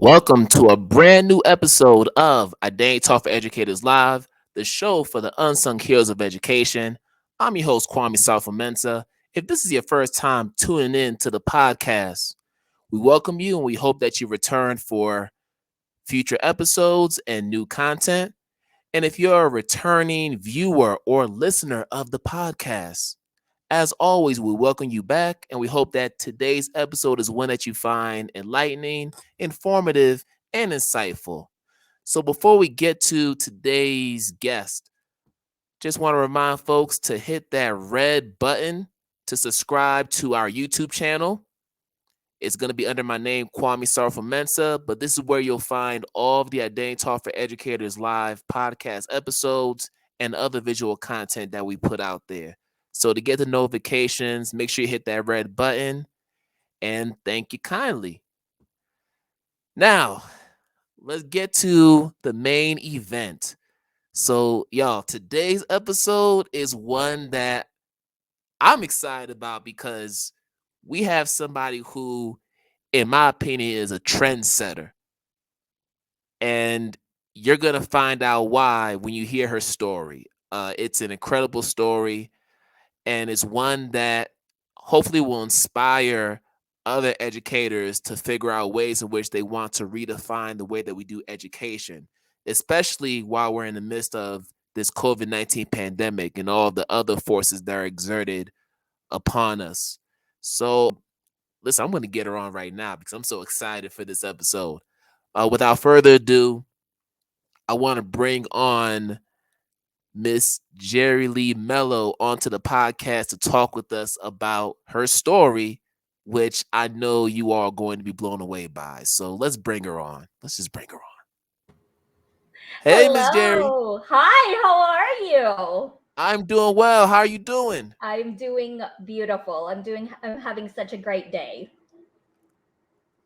Welcome to a brand new episode of IDTALK4ED Live, the show for the unsung heroes of education. I'm your host, Sarfo-Mensah. If this is your first time tuning in to the podcast, we welcome you and we hope that you return for future episodes and new content. And if you're a returning viewer or listener of the podcast, as always, we welcome you back, and we hope that today's episode is one that you find enlightening, informative, and insightful. So, before we get to today's guest, just want to remind folks to hit that red button to subscribe to our YouTube channel. It's going to be under my name, Sarfo-Mensah, but this is where you'll find all of the Identity Talk for Educators live podcast episodes and other visual content that we put out there. So to get the notifications, make sure you hit that red button, and thank you kindly. Now, let's get to the main event. So, y'all, today's episode is one that I'm excited about because we have somebody who, in my opinion, is a trendsetter. And you're going to find out why when you hear her story. It's an incredible story, and it's one that hopefully will inspire other educators to figure out ways in which they want to redefine the way that we do education, especially while we're in the midst of this COVID-19 pandemic and all the other forces that are exerted upon us. So, listen, I'm going to get her on right now because I'm so excited for this episode. Without further ado, I want to bring on Miss Jerilee Melo onto the podcast to talk with us about her story, which I know you all are going to be blown away by. So let's bring her on. Let's just bring her on. Hey, Miss Jerry. Hello. Hi, how are you? I'm doing well. How are you doing? I'm doing beautiful. I'm having such a great day.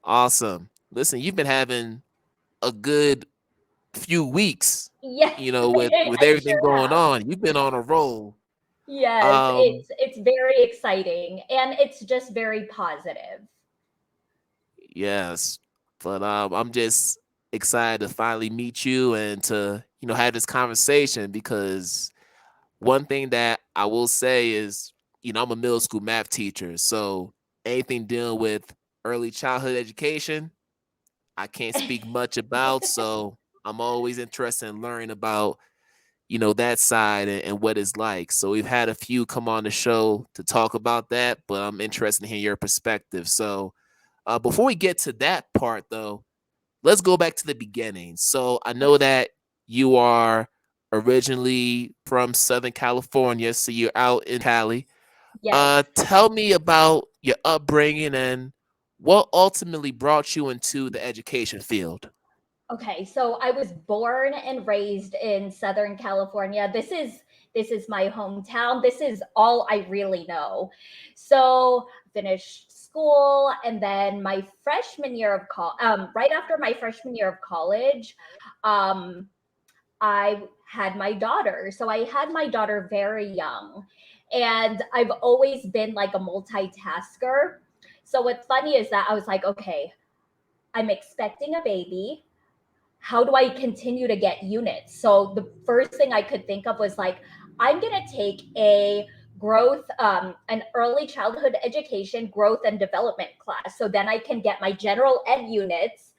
Awesome. Listen, you've been having a good few weeks, Yes, with I everything sure going have. on. You've been on a roll. Yes, Um, it's very exciting and it's just very positive. Yes, but I'm just excited to finally meet you and to have this conversation because one thing that I will say is I'm a middle school math teacher, so anything dealing with early childhood education, I can't speak much about. So I'm always interested in learning about that side and what it's like. So we've had a few come on the show to talk about that, but I'm interested in hearing your perspective. So before we get to that part, though, let's go back to the beginning. So I know that you are originally from Southern California, so you're out in Cali. Yes. Tell me about your upbringing and what ultimately brought you into the education field. Okay, so I was born and raised in Southern California. This is my hometown. This is all I really know. So finished school, and then my freshman year of right after my freshman year of college, um, I had my daughter. So I had my daughter very young, and I've always been like a multitasker. So what's funny is that I was like, okay, I'm expecting a baby. How do I continue to get units? So the first thing I could think of was like, I'm going to take a an early childhood education growth and development class. So then I can get my general ed units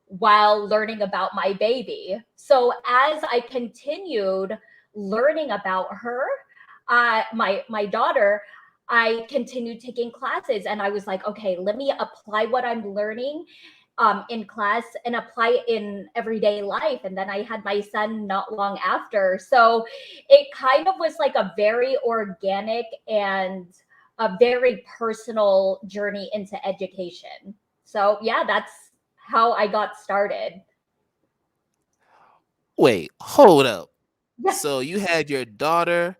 while learning about my baby. So as I continued learning about her, my daughter, I continued taking classes, and I was like, okay, let me apply what I'm learning in class and apply it in everyday life. And then I had my son not long after. So it kind of was like a very organic and a very personal journey into education. So yeah, that's how I got started. Wait, hold up. Yeah. So you had your daughter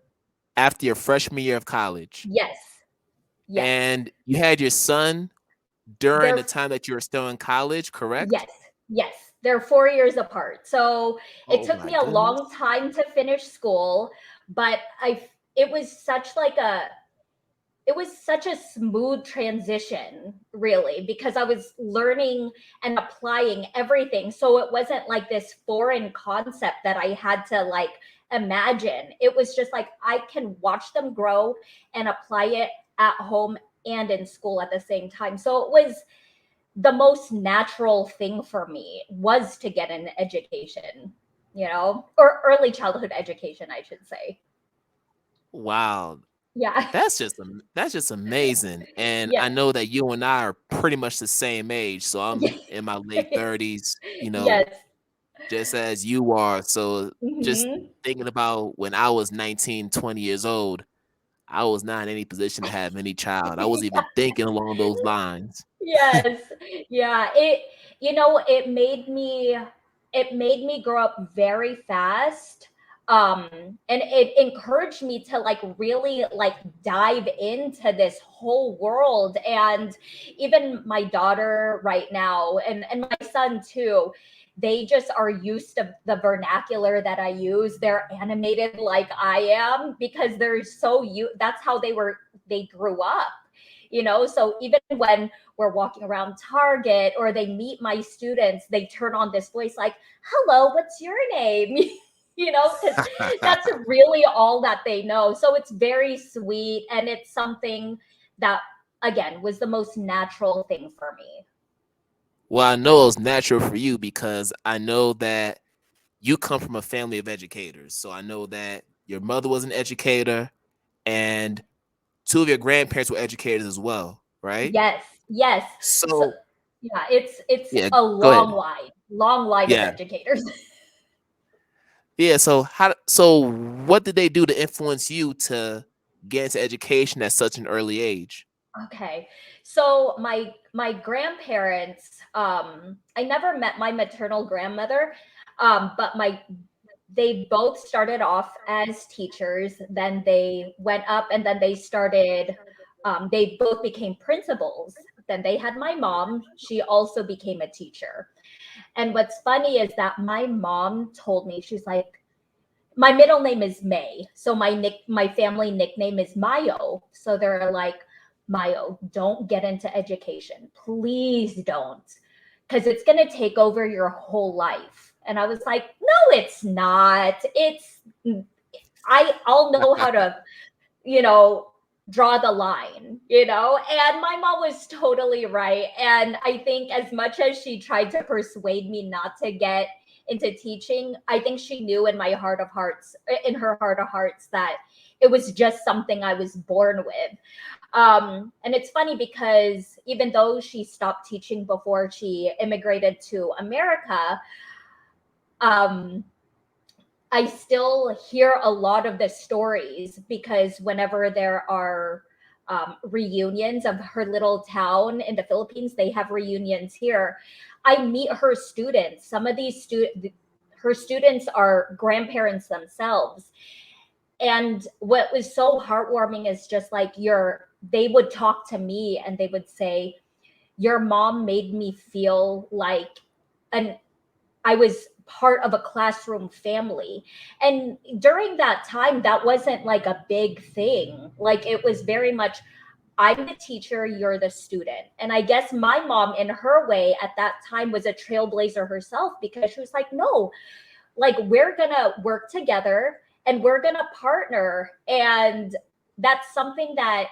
after your freshman year of college, Yes. Yes. and you had your son during the They're time that you were still in college, correct? yes. Yes. They're 4 years apart. So it Oh took my me a goodness. long time to finish school, but it was such like a it was such a smooth transition, really, because I was learning and applying everything. So it wasn't like this foreign concept that I had to like imagine. It was just like I can watch them grow and apply it at home and in school at the same time. So it was the most natural thing for me was to get an education, or early childhood education, I should say. Wow. Yeah. That's just amazing. And Yeah. I know that you and I are pretty much the same age. So I'm in my late 30s, Yes. just as you are. So just Hmm. thinking about when I was 19, 20 years old, I was not in any position to have any child. I was even thinking along those lines. Yes. Yeah. It made me grow up very fast. And it encouraged me to like really like dive into this whole world. And even my daughter right now and my son too, they just are used to the vernacular that I use. They're animated like I am because they're that's how they grew up. So even when we're walking around Target or they meet my students, they turn on this voice like, "Hello, what's your name?" Because that's really all that they know. So it's very sweet. And it's something that, again, was the most natural thing for me. Well, I know it was natural for you because I know that you come from a family of educators. So I know that your mother was an educator and two of your grandparents were educators as well, right? Yes, yes. So, So, yeah, it's yeah, a go ahead. long line of Yeah. educators. Yeah, so what did they do to influence you to get into education at such an early age? Okay. So my grandparents, I never met my maternal grandmother, but they both started off as teachers, then they went up and then they both became principals. Then they had my mom, she also became a teacher. And what's funny is that my mom told me, she's like, my middle name is May. So my family nickname is Mayo. So they're like, Mayo, don't get into education. Please don't. Because it's gonna take over your whole life. And I was like, no, it's not. I'll know how to, you know, draw the line, And my mom was totally right. And I think as much as she tried to persuade me not to get into teaching, I think she knew in her heart of hearts, that it was just something I was born with. And it's funny because even though she stopped teaching before she immigrated to America, um, I still hear a lot of the stories because whenever there are reunions of her little town in the Philippines, they have reunions here. I meet her students. Some of her students are grandparents themselves. And what was so heartwarming is just like they would talk to me and they would say, your mom made me feel like an I was part of a classroom family. And during that time, that wasn't like a big thing. Like it was very much, I'm the teacher, you're the student. And I guess my mom, in her way, at that time was a trailblazer herself because she was like, no, like we're going to work together and we're going to partner. And that's something that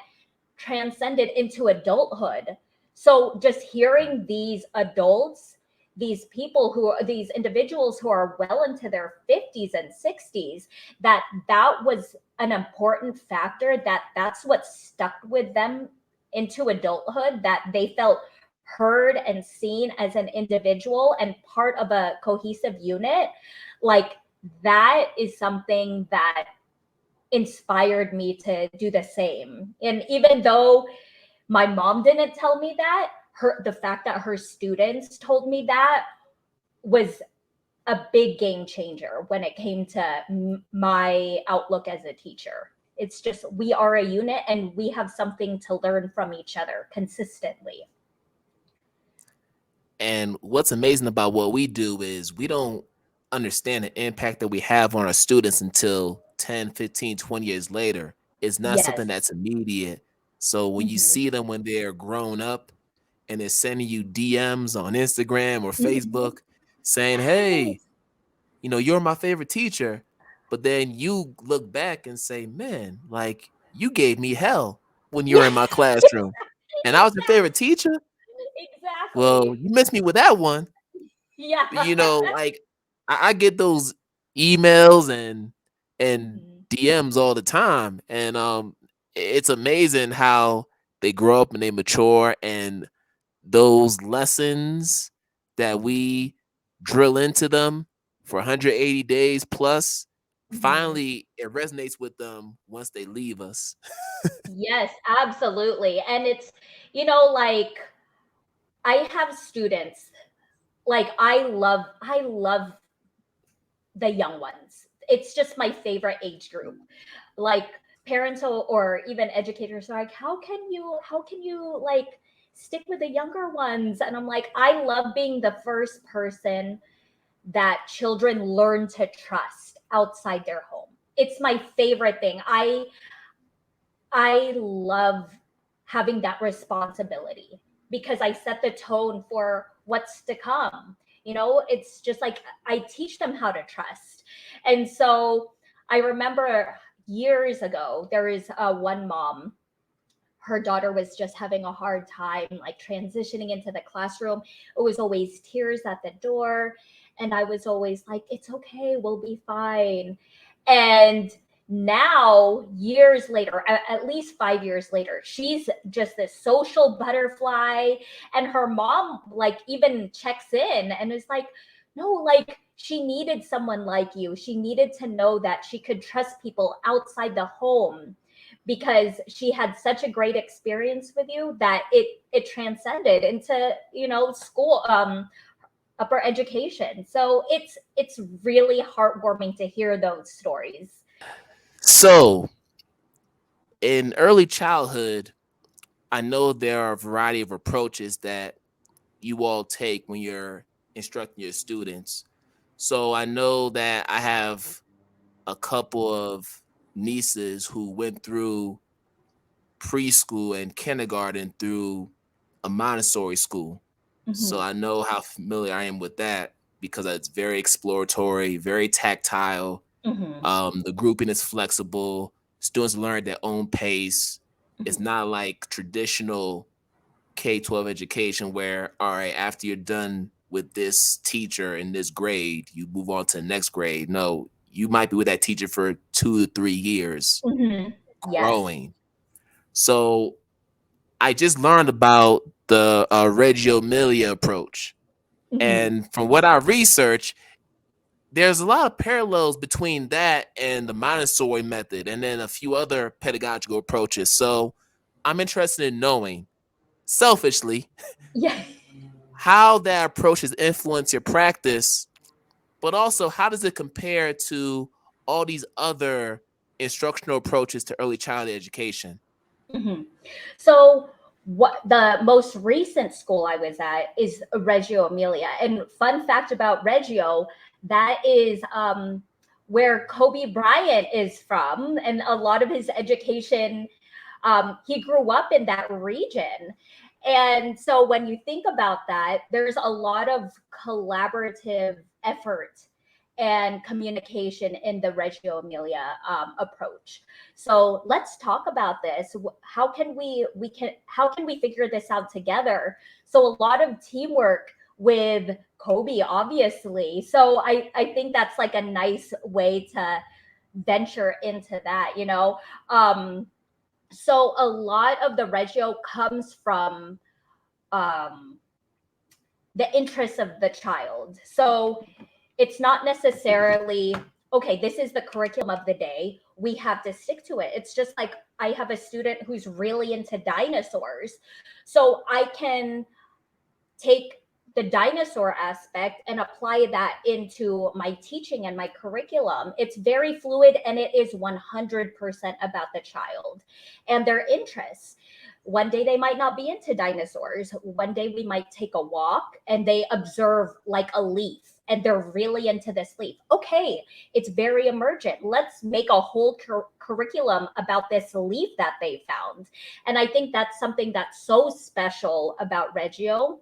transcended into adulthood. So just hearing these individuals who are well into their 50s and 60s, that was an important factor, that's what stuck with them into adulthood, that they felt heard and seen as an individual and part of a cohesive unit. Like that is something that inspired me to do the same. And even though my mom didn't tell me that, the fact that her students told me that was a big game changer when it came to my outlook as a teacher. It's just we are a unit and we have something to learn from each other consistently. And what's amazing about what we do is we don't understand the impact that we have on our students until 10, 15, 20 years later. It's not something Yes. that's immediate. So when you Mhm. see them when they're grown up and they're sending you DMs on Instagram or Facebook saying, "Hey, Yes. you're my favorite teacher," but then you look back and say, "Man, like you gave me hell when you were in Yes. my classroom, and I was your favorite teacher. Well, Exactly. you missed me with that one." Yeah. Like I get those emails and Mhm. DMs all the time, and it's amazing how they grow up and they mature, and those lessons that we drill into them for 180 days plus, Mhm. finally it resonates with them once they leave us. Yes, absolutely. And it's, like I have students, like I love the young ones. It's just my favorite age group. Like parents or even educators are like, how can you like stick with the younger ones? And I'm like, I love being the first person that children learn to trust outside their home. It's my favorite thing. I love having that responsibility because I set the tone for what's to come. It's just like I teach them how to trust. And so I remember years ago, there is one mom, her daughter was just having a hard time like transitioning into the classroom. It was always tears at the door. And I was always like, it's okay, we'll be fine. And now, years later, at least 5 years later, she's just this social butterfly. And her mom, like, even checks in and is like, no, like, she needed someone like you. She needed to know that she could trust people outside the home because she had such a great experience with you that it transcended into school, upper education. So it's really heartwarming to hear those stories. So in early childhood, I know there are a variety of approaches that you all take when you're instructing your students. So I know that I have a couple of nieces who went through preschool and kindergarten through a Montessori school. So Hmm. I know how familiar I am with that because it's very exploratory, very tactile. Hmm. The grouping is flexible. Students learn at their own pace. It's Hmm. not like traditional K-12 education where, all right, after you're done with this teacher in this grade, you move on to the next grade. No, you might be with that teacher for 2 to 3 years Hmm. Yes. growing. So I just learned about the Reggio Emilia approach. Hmm. And from what I researched, there's a lot of parallels between that and the Montessori method and then a few other pedagogical approaches. So I'm interested in knowing, selfishly, Yeah. how that approach has influenced your practice, but also how does it compare to all these other instructional approaches to early childhood education? Hmm. So what the most recent school I was at is Reggio Emilia. And fun fact about Reggio, that is where Kobe Bryant is from, and a lot of his education, he grew up in that region. And so when you think about that, there's a lot of collaborative effort and communication in the Reggio Emilia approach. So let's talk about this. How can we figure this out together? So a lot of teamwork with Kobe, obviously. So I think that's like a nice way to venture into that. So a lot of the Reggio comes from um, the interests of the child. So it's not necessarily, okay, this is the curriculum of the day, we have to stick to it. It's just like I have a student who's really into dinosaurs, so I can take the dinosaur aspect and apply that into my teaching and my curriculum. It's very fluid, and it is 100% about the child and their interests. One day they might not be into dinosaurs. One day we might take a walk and they observe like a leaf and they're really into this leaf. Okay, it's very emergent. Let's make a whole curriculum about this leaf that they found. And I think that's something that's so special about Reggio,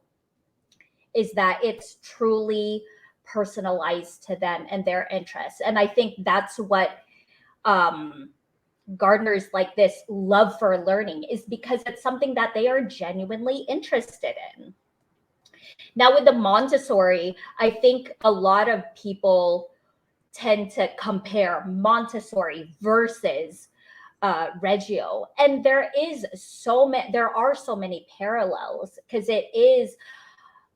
is that it's truly personalized to them and their interests. And I think that's what Gardner's like this love for learning is, because it's something that they are genuinely interested in. Now with the Montessori, I think a lot of people tend to compare Montessori versus Reggio, and there are so many parallels, because it is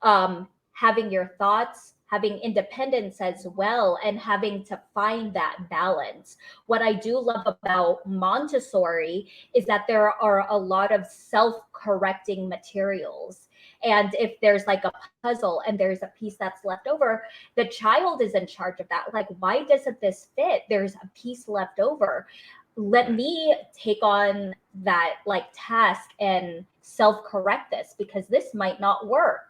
having your thoughts, having independence as well, and having to find that balance. What I do love about Montessori is that there are a lot of self-correcting materials. And if there's like a puzzle and there's a piece that's left over, the child is in charge of that. Like, why doesn't this fit? There's a piece left over. Let me take on that like task and self-correct this, because this might not work,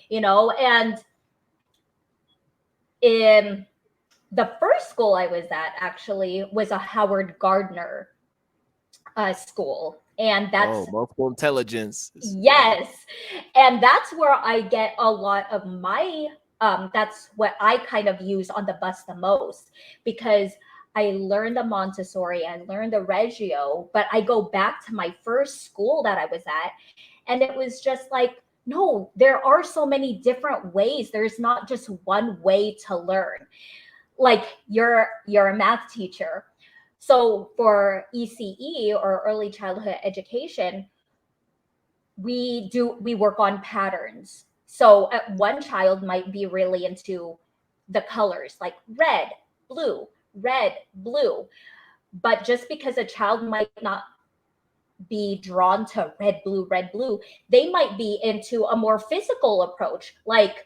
and in the first school I was at actually was a Howard Gardner school. And that's multiple intelligence. yes. And that's where I get a lot of my that's what I kind of use on the bus the most, because I learned the Montessori, I learned the Reggio, but I go back to my first school that I was at, and it was just like, no, there are so many different ways. There's not just one way to learn. Like you're a math teacher. So for ECE, or early childhood education, we work on patterns. So one child might be really into the colors, like red, blue, red, blue. But just because a child might not be drawn to red, blue, they might be into a more physical approach, like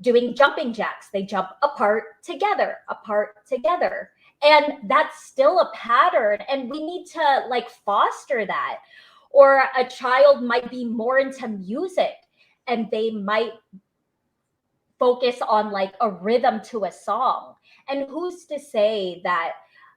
doing jumping jacks. They jump apart, together. And that's still a pattern. And we need to like foster that. Or a child might be more into music and they might focus on like a rhythm to a song. And who's to say that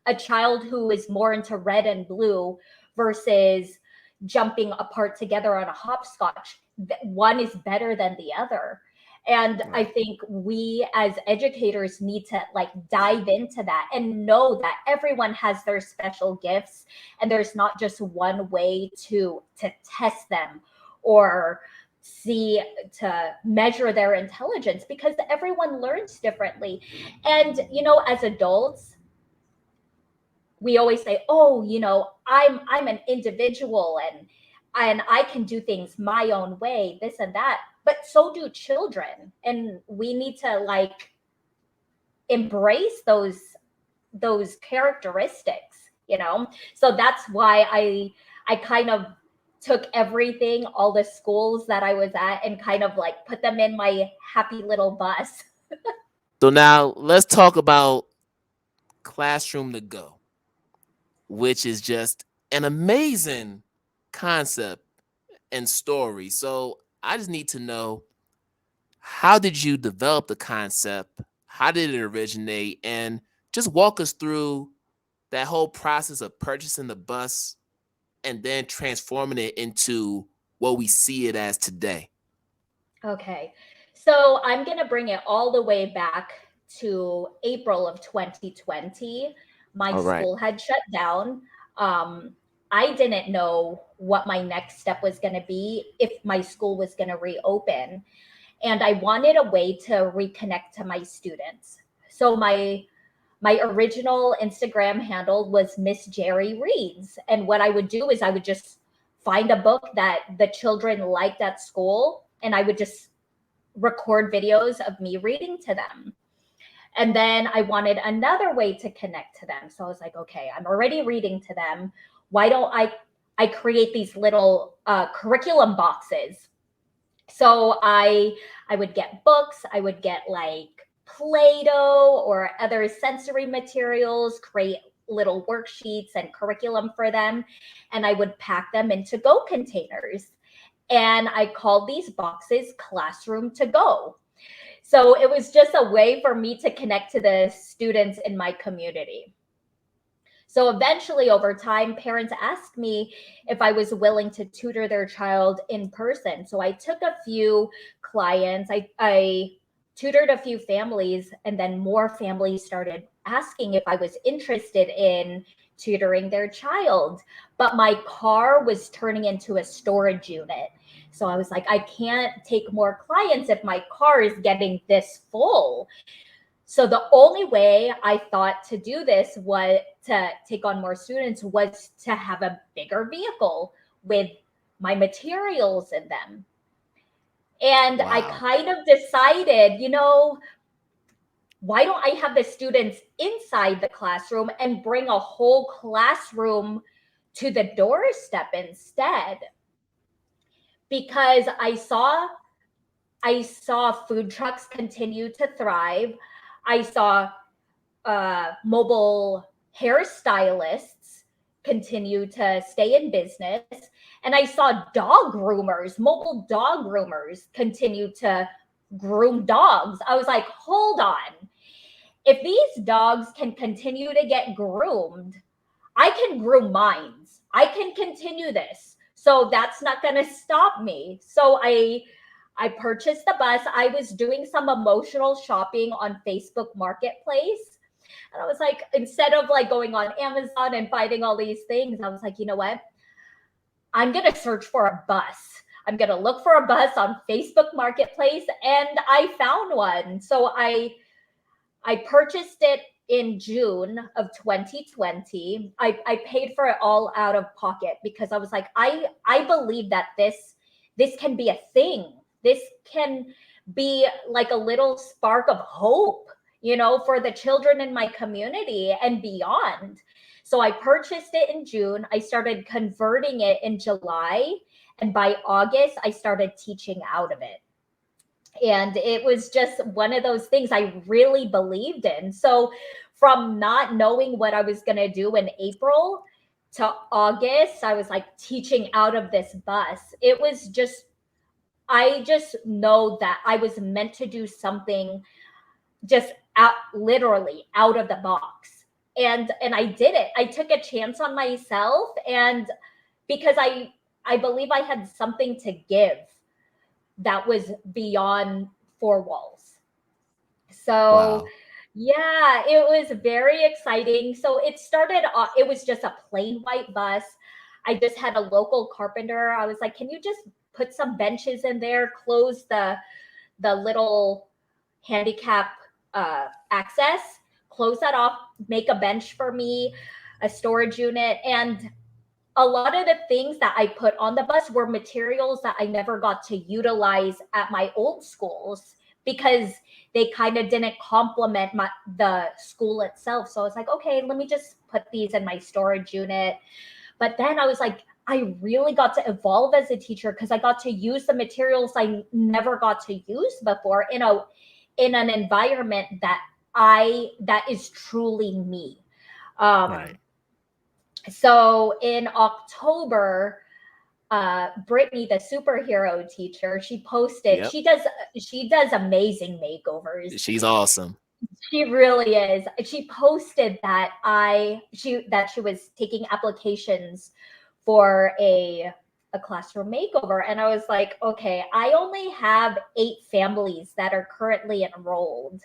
a child who is more into red and blue versus jumping apart together on a hopscotch, one is better than the other? And I think we as educators need to like dive into that and know that everyone has their special gifts, and there's not just one way to test them or to measure their intelligence, because everyone learns differently. And as adults, we always say, oh, I'm an individual and I can do things my own way, this and that. But so do children. And we need to like embrace those characteristics, So that's why I kind of took everything, all the schools that I was at, and kind of like put them in my happy little bus. So now let's talk about Classroom to Go, which is just an amazing concept and story. So I just need to know, how did you develop the concept? How did it originate? And just walk us through that whole process of purchasing the bus and then transforming it into what we see it as today. Okay. So I'm going to bring it all the way back to April of 2020. My All right. school had shut down. I didn't know what my next step was going to be, if my school was going to reopen. And I wanted a way to reconnect to my students. So my original Instagram handle was Miss Jerry Reads. And what I would do is I would just find a book that the children liked at school, and I would just record videos of me reading to them. And then I wanted another way to connect to them. So I was like, okay, I'm already reading to them. Why don't I create these little curriculum boxes? So I would get books, I would get like Play-Doh or other sensory materials, create little worksheets and curriculum for them, and I would pack them into Go containers. And I called these boxes Classroom to Go. So it was just a way for me to connect to the students in my community. So eventually, over time, parents asked me if I was willing to tutor their child in person. So I took a few clients, I tutored a few families, and then more families started asking if I was interested in tutoring their child. But my car was turning into a storage unit. So I was like, I can't take more clients if my car is getting this full. So the only way I thought to do this was to take on more students was to have a bigger vehicle with my materials in them. And I Wow. kind of decided, why don't I have the students inside the classroom and bring a whole classroom to the doorstep instead? Because I saw food trucks continue to thrive. I saw mobile hairstylists continue to stay in business. And I saw mobile dog groomers continue to groom dogs. I was like, hold on. If these dogs can continue to get groomed, I can groom mines. I can continue this. So that's not going to stop me. So I purchased the bus. I was doing some emotional shopping on Facebook Marketplace. And I was like, instead of like going on Amazon and finding all these things, I was like, you know what? I'm going to search for a bus. I'm going to look for a bus on Facebook Marketplace. And I found one. So I purchased it in June of 2020. I paid for it all out of pocket because I was like, I believe that this can be a thing. This can be like a little spark of hope, for the children in my community and beyond. So I purchased it in June. I started converting it in July. And by August, I started teaching out of it. And it was just one of those things I really believed in. So from not knowing what I was going to do in April to August, I was like teaching out of this bus. It was just, I just know that I was meant to do something just literally out of the box. And I did it. I took a chance on myself, and because I believe I had something to give that was beyond four walls. So Wow. yeah, it was very exciting. So it started off, it was just a plain white bus. I just had a local carpenter. I was like, can you just put some benches in there, close the little handicap access, close that off, make a bench for me, a storage unit. And a lot of the things that I put on the bus were materials that I never got to utilize at my old schools because they kind of didn't complement the school itself. So I was like, okay, let me just put these in my storage unit. But then I was like, I really got to evolve as a teacher because I got to use the materials I never got to use before in an environment that is truly me. Um, Right. so in October, Brittany, the superhero teacher, she posted, Yep. she does amazing makeovers. She's awesome. She really is. She posted that she was taking applications for a classroom makeover. And I was like, okay, I only have 8 families that are currently enrolled.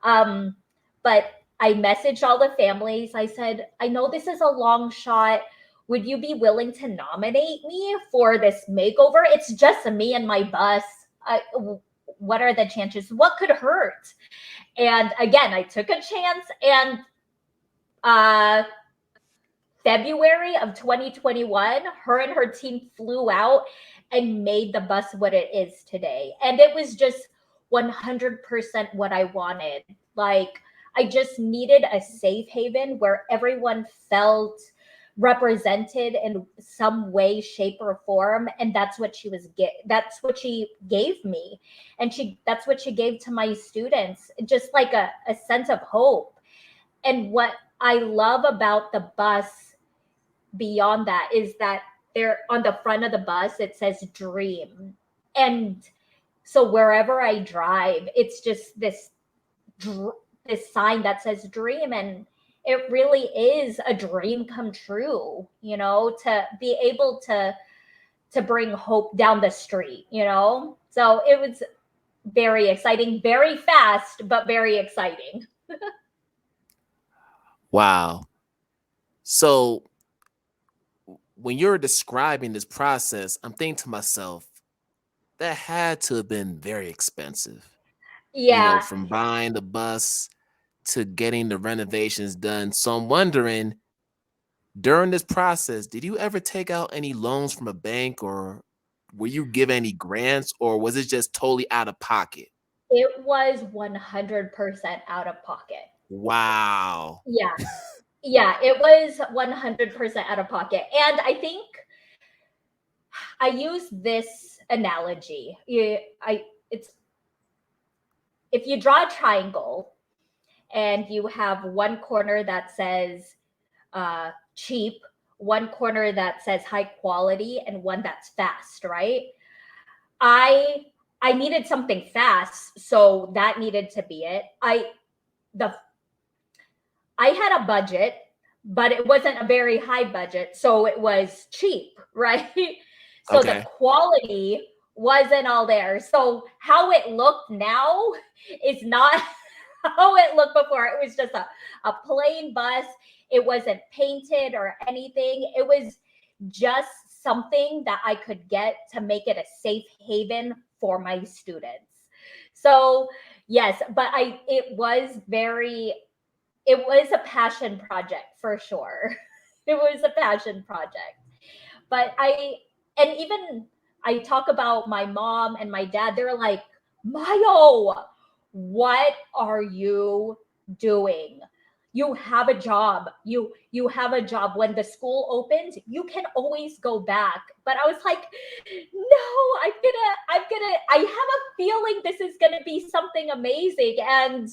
But I messaged all the families. I said, I know this is a long shot. Would you be willing to nominate me for this makeover? It's just me and my bus. What are the chances? What could hurt? And again, I took a chance, and February of 2021, her and her team flew out and made the bus what it is today. And it was just 100% what I wanted. Like, I just needed a safe haven where everyone felt represented in some way, shape, or form. And that's what that's what she gave me. And that's what she gave to my students, just like a sense of hope. And what I love about the bus beyond that is that there on the front of the bus it says dream. And so wherever I drive, it's just this sign that says dream, and it really is a dream come true, to be able to bring hope down the street. So it was very exciting, very fast, but very exciting. Wow. So when you're describing this process, I'm thinking to myself, that had to have been very expensive. Yeah, From buying the bus to getting the renovations done. So I'm wondering, during this process, did you ever take out any loans from a bank, or were you given any grants, or was it just totally out of pocket? it was 100% out of pocket. Wow. Yeah. Yeah, it was 100% out of pocket. And I think I use this analogy. It's if you draw a triangle and you have one corner that says cheap, one corner that says high quality, and one that's fast, right? I I needed something fast, so that needed to be it. The I had a budget, but it wasn't a very high budget, so it was cheap, right? So the Okay. quality wasn't all there. So how it looked now is not how it looked before. It was just a plain bus. It wasn't painted or anything. It was just something that I could get to make it a safe haven for my students. So yes, but it was a passion project for sure. It was a passion project. But and even I talk about my mom and my dad, they're like, Mayo, what are you doing? You have a job. You have a job. When the school opens, you can always go back. But I was like, no, I have a feeling this is gonna be something amazing. And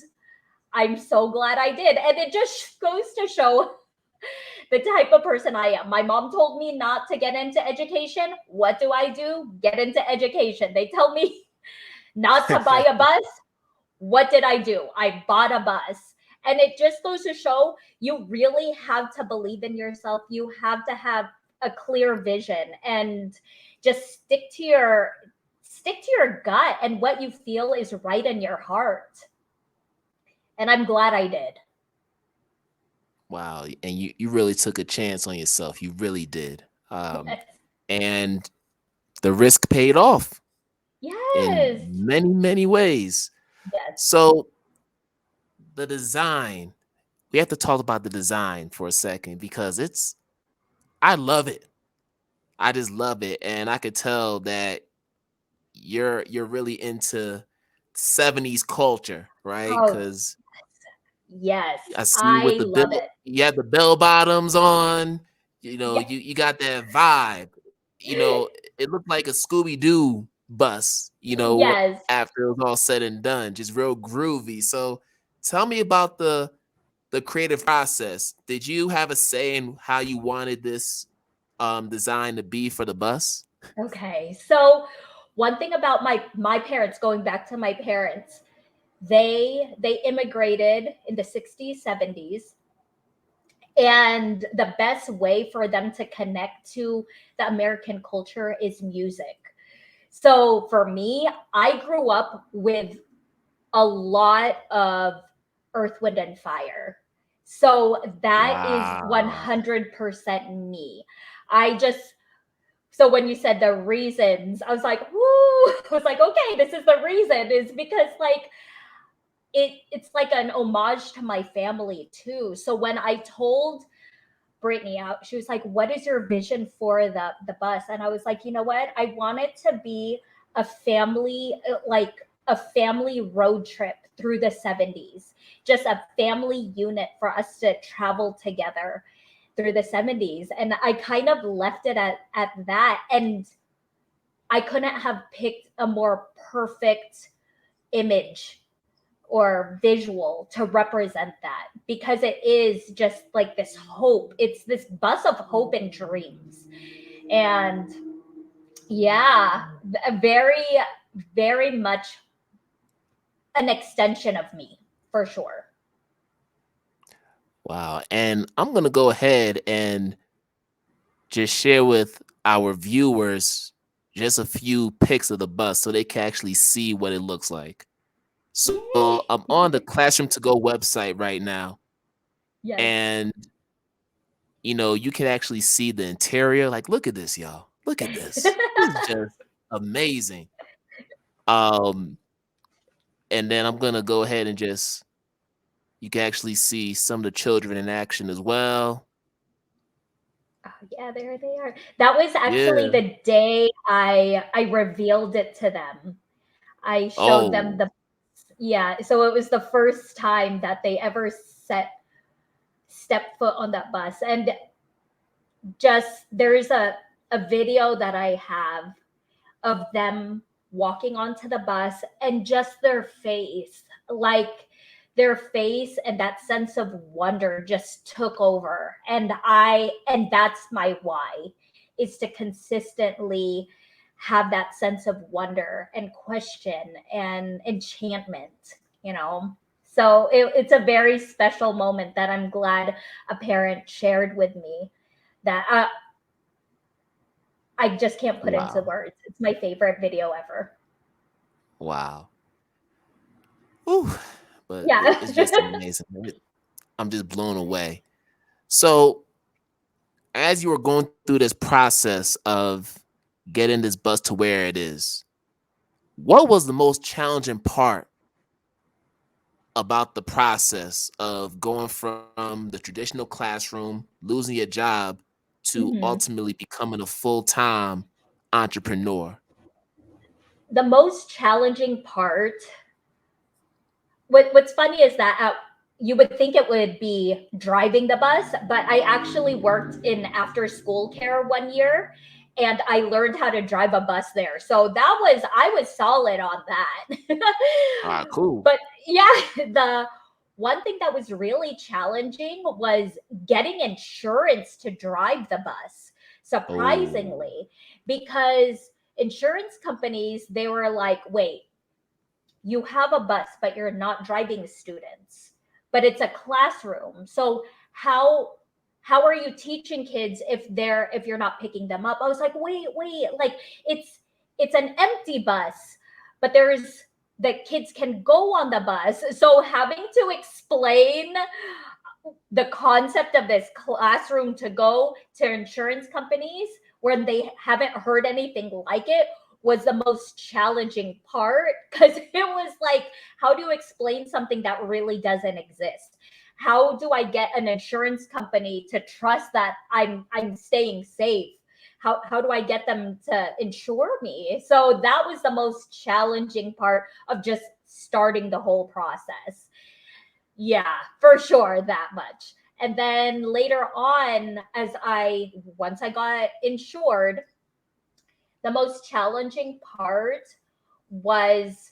I'm so glad I did. And it just goes to show the type of person I am. My mom told me not to get into education. What do? Get into education. They tell me not to buy a bus. What did I do? I bought a bus. And it just goes to show you really have to believe in yourself. You have to have a clear vision and just stick to your gut and what you feel is right in your heart. And I'm glad I did. Wow. And you really took a chance on yourself. You really did. Yes. And the risk paid off in Yes. many, many ways. Yes. So the design, we have to talk about the design for a second, because I love it. I just love it. And I could tell that you're really into 70s culture, right? Oh, Because yes. I see you with I the love bill. it. You have the bell bottoms on. Yeah. You got that vibe. It looked like a Scooby Doo bus. Yes. After it was all said and done, just real groovy. So, tell me about the creative process. Did you have a say in how you wanted this design to be for the bus? Okay. So one thing about my parents, going back to my parents, they immigrated in the 60s, 70s. And the best way for them to connect to the American culture is music. So for me, I grew up with a lot of Earth, Wind, and Fire. So that is Wow. 100% me. I just, so when you said the reasons, I was like, woo, I was like, okay, this is the reason, is because like, it's like an homage to my family too. So when I told Brittany out, she was like, what is your vision for the bus? And I was like, you know what? I want it to be a family, like a family road trip through the 70s, just a family unit for us to travel together through the 70s. And I kind of left it at that. And I couldn't have picked a more perfect image or visual to represent that, because it is just like this hope. It's this bus of hope and dreams. And yeah, very, very much an extension of me, for sure. Wow. And I'm going to go ahead and just share with our viewers just a few pics of the bus so they can actually see what it looks like. So I'm on the Classroom to Go website right now, Yes. and you can actually see the interior. Like, look at this, y'all. Look at this. This is just amazing. Um, and then I'm gonna go ahead and just you can actually see some of the children in action as well. Oh, yeah, there they are. That was actually Yeah. the day I revealed it to them. I showed them Oh, the, yeah, so it was the first time that they ever step foot on that bus. And just there's a video that I have of them walking onto the bus, and just their face, like their face and that sense of wonder just took over. And that's my why, is to consistently have that sense of wonder and question and enchantment, you know. So it's a very special moment that I'm glad a parent shared with me, that I just can't put into wow. words. It's my favorite video ever. Wow. Ooh, but Yeah. it's just amazing. I'm just blown away. So, as you were going through this process of getting this bus to where it is, what was the most challenging part about the process of going from the traditional classroom, losing your job, to Mhm. ultimately becoming a full-time entrepreneur? The most challenging part, what's funny is that you would think it would be driving the bus, but I actually worked in after school care 1 year, and I learned how to drive a bus there. So I was solid on that. Ah, cool. But yeah, the one thing that was really challenging was getting insurance to drive the bus, Oh, surprisingly, because insurance companies, they were like, wait, you have a bus, but you're not driving students, but it's a classroom. So how are you teaching kids if you're not picking them up? I was like, wait, like it's an empty bus, but there's the kids can go on the bus. So having to explain the concept of this classroom to go to insurance companies when they haven't heard anything like it was the most challenging part, because it was like, how do you explain something that really doesn't exist? How do I get an insurance company to trust that I'm staying safe? How do I get them to insure me? So that was the most challenging part of just starting the whole process. Yeah, for sure, that much. And then later on, once I got insured, the most challenging part was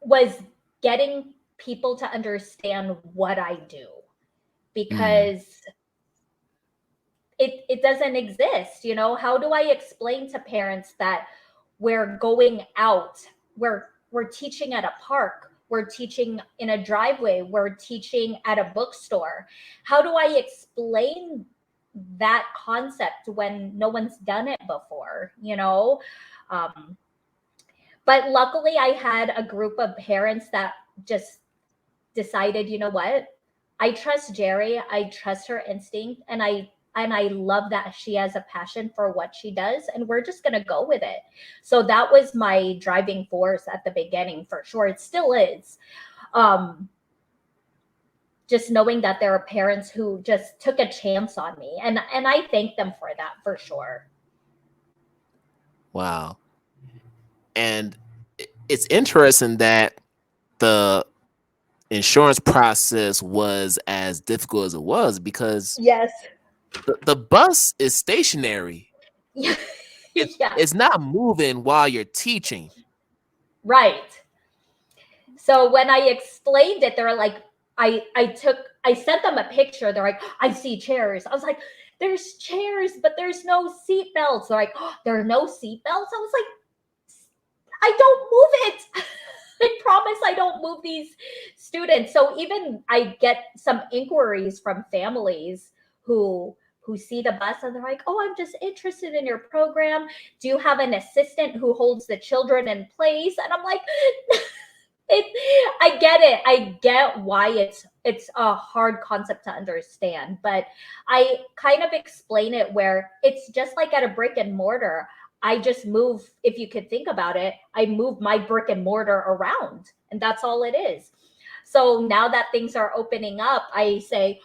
was getting people to understand what I do, mm, because it doesn't exist. How do I explain to parents that we're going out, we're teaching at a park, we're teaching in a driveway, we're teaching at a bookstore? How do I explain that concept when no one's done it before? um, but luckily I had a group of parents that just decided, you know what, I trust Jerry, I trust her instinct, and I love that she has a passion for what she does, and we're just going to go with it. So that was my driving force at the beginning, for sure. It still is. um just knowing that there are parents who just took a chance on me, and I thank them for that, for sure. wow. And it's interesting that the insurance process was as difficult as it was because Yes. the bus is stationary. Yeah. It's Yeah. it's not moving while you're teaching. Right. So when I explained it, they're like, I sent them a picture. They're like, I see chairs. I was like, there's chairs, but there's no seat belts. They're like, oh, there are no seat belts. I was like, I don't move it. I promise I don't move these students. So even I get some inquiries from families who see the bus and they're like, "Oh, I'm just interested in your program. Do you have an assistant who holds the children in place?" And I'm like, I get it. I get why it's a hard concept to understand, but I kind of explain it where it's just like at a brick and mortar. I just move, if you could think about it, I move my brick and mortar around, and that's all it is. So now that things are opening up, I say,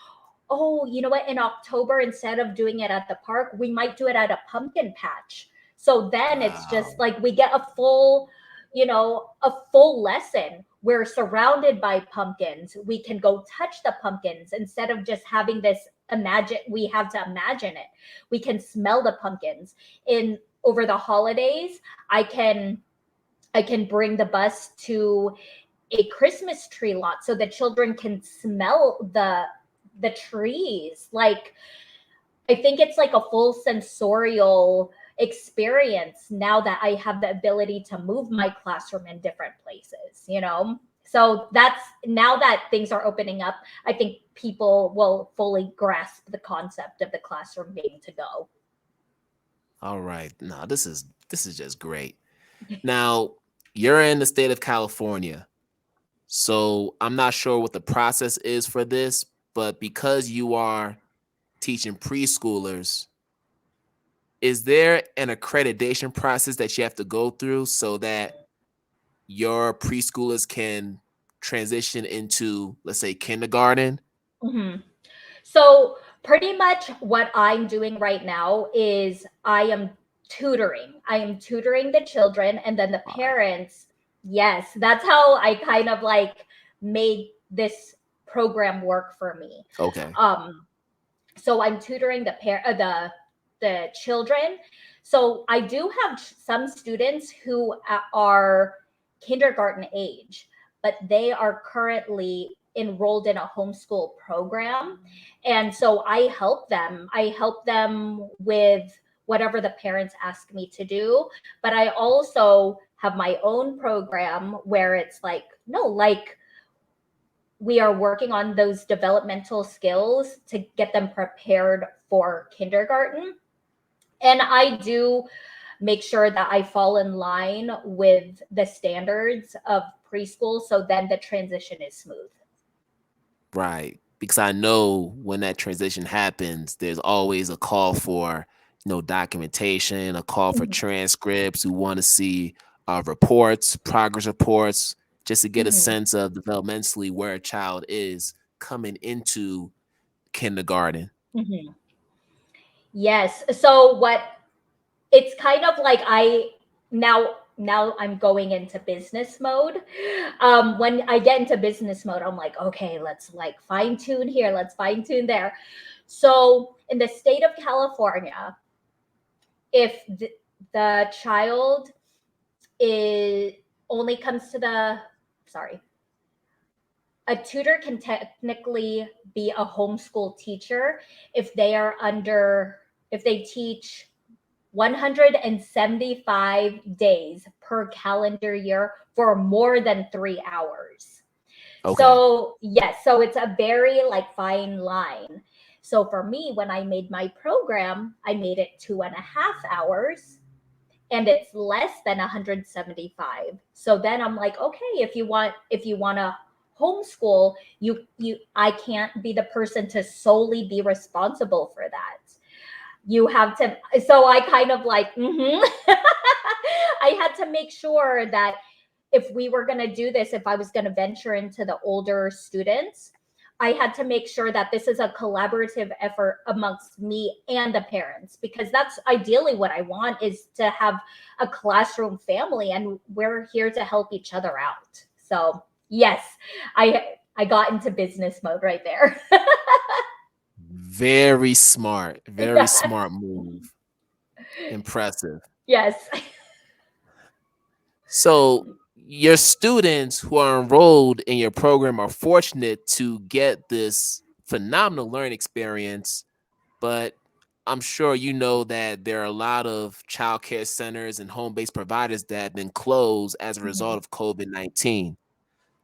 oh, you know what? In October, instead of doing it at the park, we might do it at a pumpkin patch. So then it's just Wow. like we get a full, a full lesson. We're surrounded by pumpkins. We can go touch the pumpkins instead of just having this imagine. We have to imagine it. We can smell the pumpkins. In over the holidays, I can bring the bus to a Christmas tree lot so the children can smell the trees. Like, I think it's like a full sensorial experience now that I have the ability to move my classroom in different places. So that's now that things are opening up, I think people will fully grasp the concept of the classroom being to go. All right. No, this is just great. Now, you're in the state of California. So I'm not sure what the process is for this, but because you are teaching preschoolers, is there an accreditation process that you have to go through so that your preschoolers can transition into, let's say, kindergarten? Mhm. So pretty much what I'm doing right now is I am tutoring. I am tutoring the children and then the Right. parents. Yes, that's how I kind of like made this program work for me. Okay. Um, so I'm tutoring the children. So I do have some students who are kindergarten age, but they are currently enrolled in a homeschool program, and so I help them with whatever the parents ask me to do. But I also have my own program where it's like, no, like, we are working on those developmental skills to get them prepared for kindergarten. And I do make sure that I fall in line with the standards of preschool so then the transition is smooth. Right. Because I know when that transition happens, there's always a call for, documentation, a call for Mhm. transcripts. We want to see reports, progress reports, just to get a Mhm. sense of developmentally where a child is coming into kindergarten. Mhm. Yes. So what it's kind of like now I'm going into business mode. When I get into business mode, I'm like, okay, let's like fine tune here, let's fine tune there. So in the state of California, if the child is only comes to the sorry, a tutor can technically be a homeschool teacher if they are under if they teach 175 days per calendar year for more than 3 hours. Okay. So, yes, so it's a very like fine line. So for me, when I made my program, I made it 2.5 hours and it's less than 175. So then I'm like, okay, if you want to homeschool, you I can't be the person to solely be responsible for that. You have to, so I kind of like, I had to make sure that if we were going to do this, if I was going to venture into the older students, I had to make sure that this is a collaborative effort amongst me and the parents, because that's ideally what I want, is to have a classroom family and we're here to help each other out. So yes, I got into business mode right there. Very smart. Very Yeah. smart move. Impressive. Yes. So your students who are enrolled in your program are fortunate to get this phenomenal learning experience, but I'm sure you know that there are a lot of childcare centers and home-based providers that have been closed as a result Mhm. of COVID-19.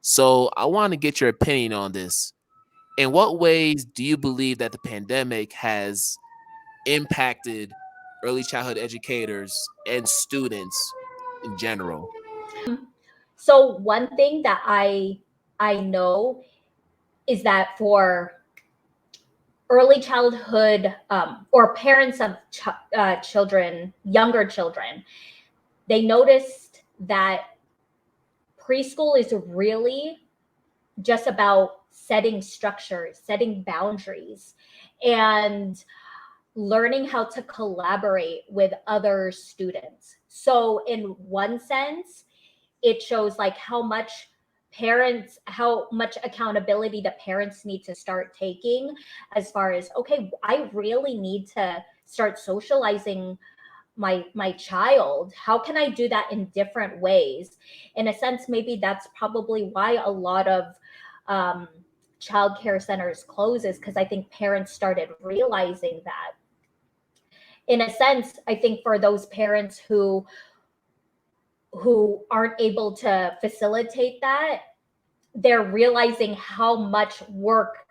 So I want to get your opinion on this. In what ways do you believe that the pandemic has impacted early childhood educators and students in general? So one thing that I know is that for early childhood or parents of children, younger children, they noticed that preschool is really just about setting structures, setting boundaries, and learning how to collaborate with other students. So, in one sense, it shows like how much accountability the parents need to start taking, as far as, okay, I really need to start socializing my child. How can I do that in different ways? In a sense, maybe that's probably why a lot of um, childcare centers closes, because I think parents started realizing that. In a sense, I think for those parents who aren't able to facilitate that, they're realizing how much work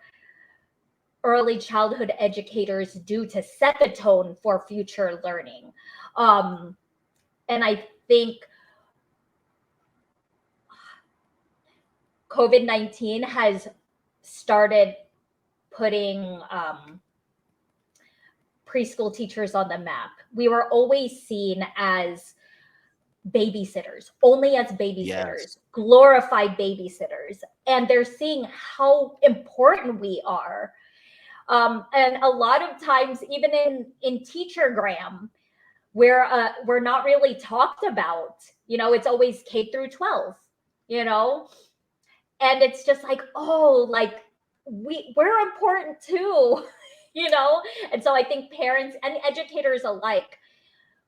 early childhood educators do to set the tone for future learning. Um, and I think COVID-19 has started putting preschool teachers on the map. We were always seen as babysitters, only as babysitters, Yes. glorified babysitters. And they're seeing how important we are. And a lot of times, even in teachergram, we're not really talked about. It's always K through 12. You know, and it's just like, oh, like we're important too. And so I think parents and educators alike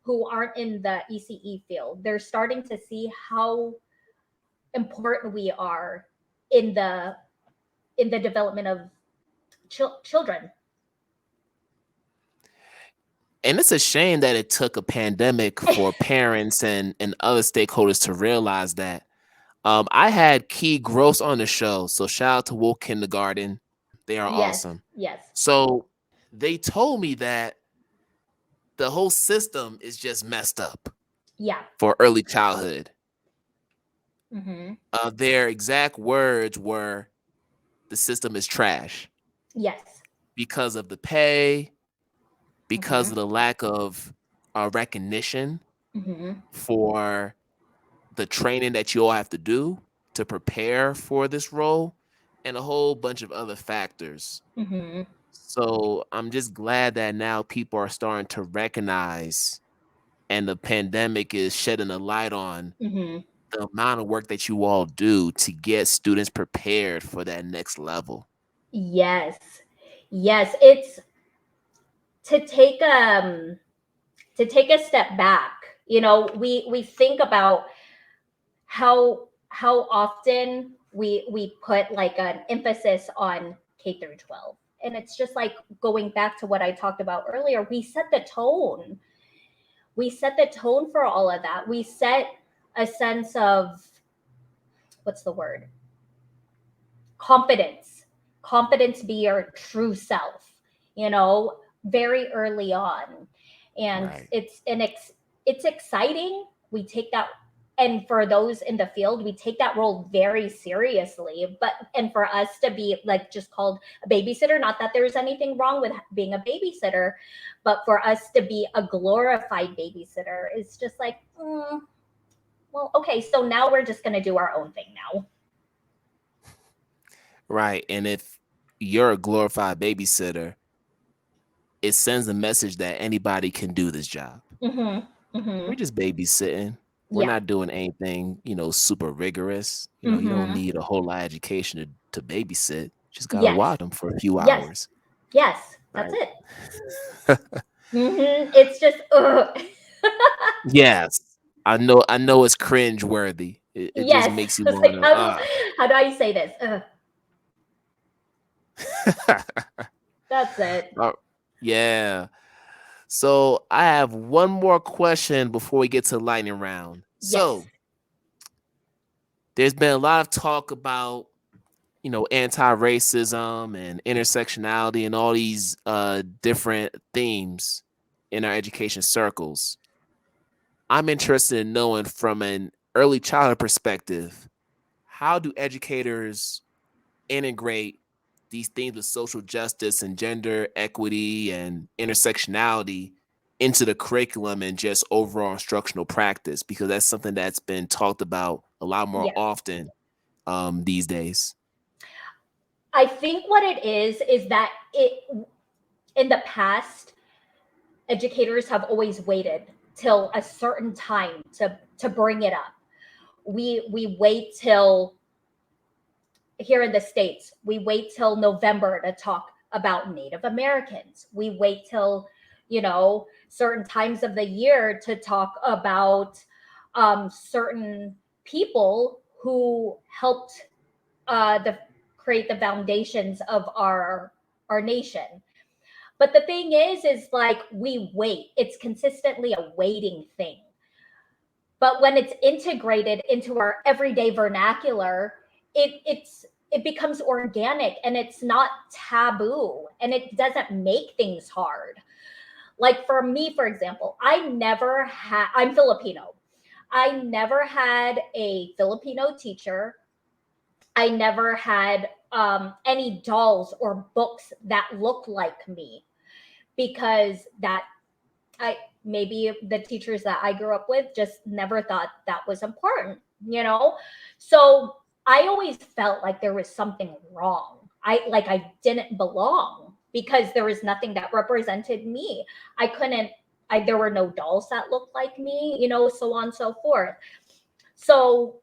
who aren't in the ECE field, they're starting to see how important we are in the development of children. And it's a shame that it took a pandemic for parents and other stakeholders to realize that. I had Key Gross on the show, so shout out to Woke Kindergarten. They are Yes, awesome. yes. So they told me that the whole system is just messed up Yeah. for early childhood. Mm-hmm. Their exact words were, "The system is trash Yes. because of the pay, because Mm-hmm. of the lack of recognition Mm-hmm. for the training that you all have to do to prepare for this role, and a whole bunch of other factors." Mm-hmm. So I'm just glad that now people are starting to recognize, and the pandemic is shedding a light on Mm-hmm. the amount of work that you all do to get students prepared for that next level. Yes. Yes. It's to take a step back. We think about how often we put like an emphasis on K through 12. And it's just like going back to what I talked about earlier. We set the tone. We set the tone for all of that. We set a sense of, what's the word? Confidence. Confidence, be your true self, very early on. And Right. it's exciting. We take that, and for those in the field, we take that role very seriously. And for us to be like just called a babysitter, not that there's anything wrong with being a babysitter, but for us to be a glorified babysitter is just like, well, okay, so now we're just going to do our own thing now. Right. And if you're a glorified babysitter, it sends a message that anybody can do this job. Mm-hmm. Mm-hmm. We're just babysitting. We're Yeah. not doing anything, super rigorous. You don't Mm-hmm. need a whole lot of education to babysit. You just gotta Yes. watch them for a few Yes. hours. Yes. That's Right. it. Mm-hmm. It's just, ugh. Yes. I know it's cringe worthy. It just Yes. makes you I was like, want how do I say this? to. That's it. Yeah. So I have one more question before we get to the lightning round. Yes. So there's been a lot of talk about anti-racism and intersectionality and all these different themes in our education circles. I'm interested in knowing from an early childhood perspective, how do educators integrate these themes of social justice and gender equity and intersectionality into the curriculum and just overall instructional practice? Because that's something that's been talked about a lot more Yeah. often these days. I think what it is that in the past, educators have always waited till a certain time to bring it up. We wait till, here in the States, we wait till November to talk about Native Americans. We wait till, certain times of the year to talk about certain people who helped the create the foundations of our nation. But the thing is like we wait. It's consistently a waiting thing. But when it's integrated into our everyday vernacular, it becomes organic and it's not taboo and it doesn't make things hard. Like for me, for example, I'm Filipino. I never had a Filipino teacher. I never had any dolls or books that look like me because that I maybe the teachers that I grew up with just never thought that was important. So I always felt like there was something wrong. I didn't belong because there was nothing that represented me. I couldn't there were no dolls that looked like me, so on and so forth. So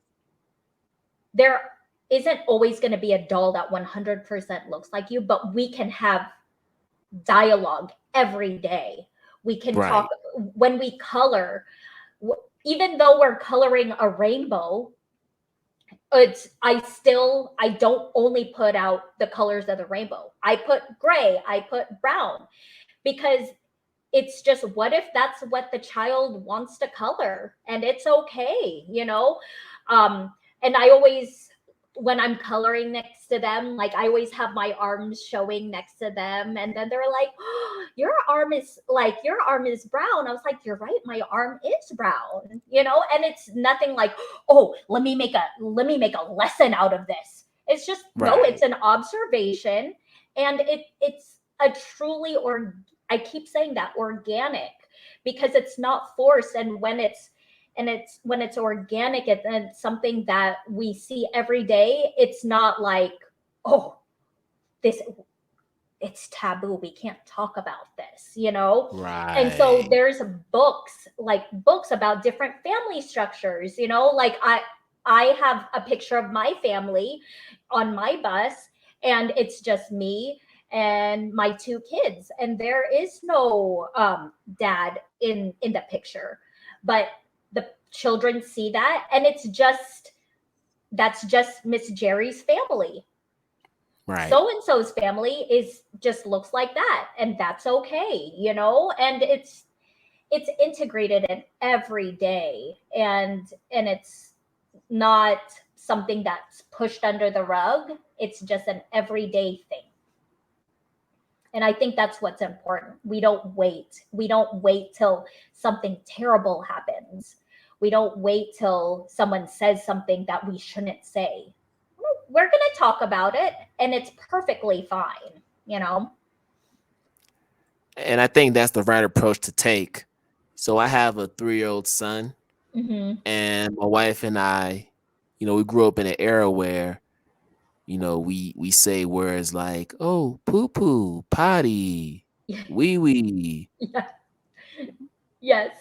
there isn't always going to be a doll that 100% looks like you, but we can have dialogue every day. We can talk Right. when we color, even though we're coloring a rainbow. I don't only put out the colors of the rainbow. I put gray, I put brown, because it's just, what if that's what the child wants to color, and it's okay. And I always, when I'm coloring next to them, like I always have my arms showing next to them, and then they're like, oh, your arm is brown. I was like, you're right, my arm is brown. And it's nothing like, oh, let me make a lesson out of this. It's just, no, Right. it's an observation, and it's a truly, or I keep saying that, organic, because it's not forced. And when it's organic and it's something that we see every day, it's not like, oh, this, it's taboo, we can't talk about this. And so Right. there's books about different family structures. Like I have a picture of my family on my bus, and it's just me and my two kids, and there is no dad in the picture, but the children see that, and that's just Miss Jerry's family. Right. So and so's family is just looks like that, and that's okay. And it's integrated in every day, and it's not something that's pushed under the rug. It's just an everyday thing. And I think that's what's important. We don't wait till something terrible happens. We don't wait till someone says something that we shouldn't say. We're going to talk about it, and it's perfectly fine. And I think that's the right approach to take. So I have a 3-year-old son, Hmm. and my wife and I, we grew up in an era where, we say words like, oh, poo poo, potty, wee wee. Yeah. Yes.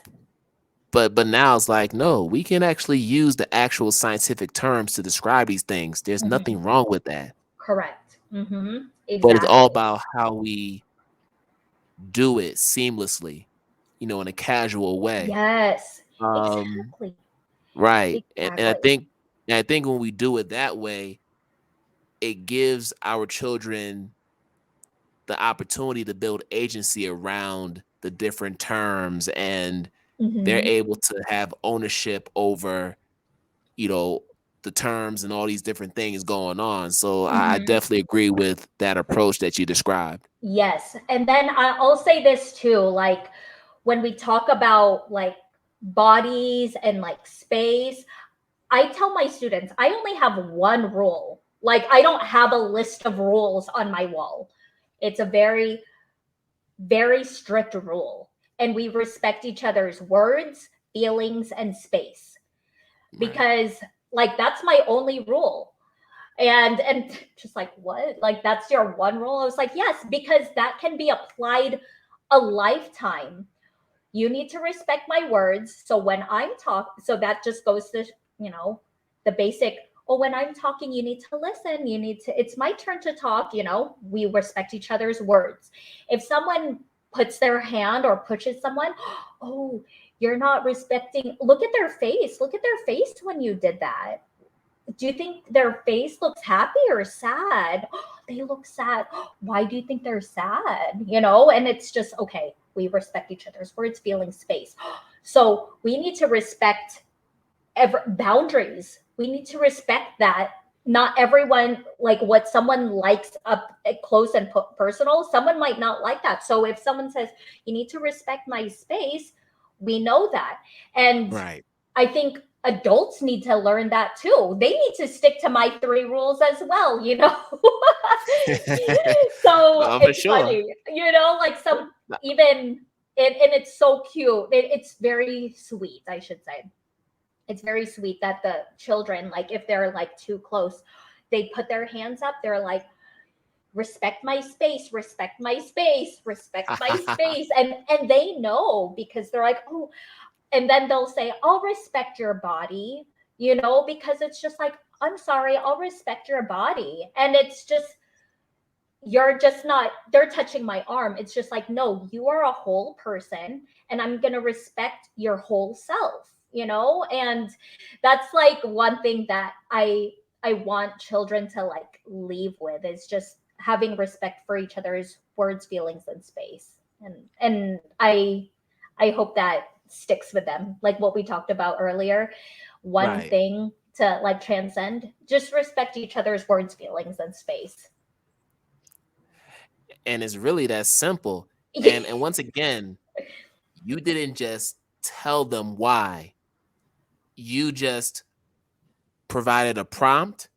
But now it's like, no, we can actually use the actual scientific terms to describe these things. There's Hmm. nothing wrong with that. Correct. Hmm. But it's all Exactly. about how we do it seamlessly, in a casual way. Yes. Um, Exactly. right. And I Exactly. think And I think when we do it that way, it gives our children the opportunity to build agency around the different terms, and they're Mm-hmm. able to have ownership over, you know, the terms and all these different things going on. So I Mm-hmm. definitely agree with that approach that you described. Yes. And then I'll say this too, like when we talk about like bodies and like space, I tell my students, I only have one rule. Like I don't have a list of rules on my wall. It's a very, very strict rule. And we respect each other's words, feelings, and space. Right. Because like that's my only rule. And just like, what, like that's your one rule? I was like, yes, because that can be applied a lifetime. You need to respect my words, so when I'm talking, so that just goes to, you know, the basic, oh, when I'm talking you need to listen, you need to, it's my turn to talk, you know, we respect each other's words. If someone puts their hand or pushes someone, oh, you're not respecting, look at their face, look at their face when you did that. Do you think their face looks happy or sad? They look sad. Why do you think they're sad? You know, and it's just okay. We respect each other's words, feelings, space. So we need to respect boundaries. We need to respect that. Not everyone like what someone likes up close and personal. Someone might not like that. So if someone says you need to respect my space, we know that. And Right. I think adults need to learn that too. They need to stick to my three rules as well, you know? So For it's sure. funny, you know, like some even and it's so cute. It's very sweet, I should say. It's very sweet that the children, like if they're like too close, they put their hands up. They're like, respect my space, respect my space, respect my space. And they know because they're like, oh, and then they'll say, I'll respect your body, you know, because it's just like, I'm sorry, I'll respect your body. And it's just, you're just not, they're touching my arm. It's just like, no, you are a whole person and I'm going to respect your whole self, you know? And that's like one thing that I want children to like leave with is just having respect for each other's words, feelings, and space. And I hope that sticks with them. Like what we talked about earlier, one Right. thing to like transcend, just respect each other's words, feelings, and space. And it's really that simple. And once again, you didn't just tell them why. You just provided a prompt,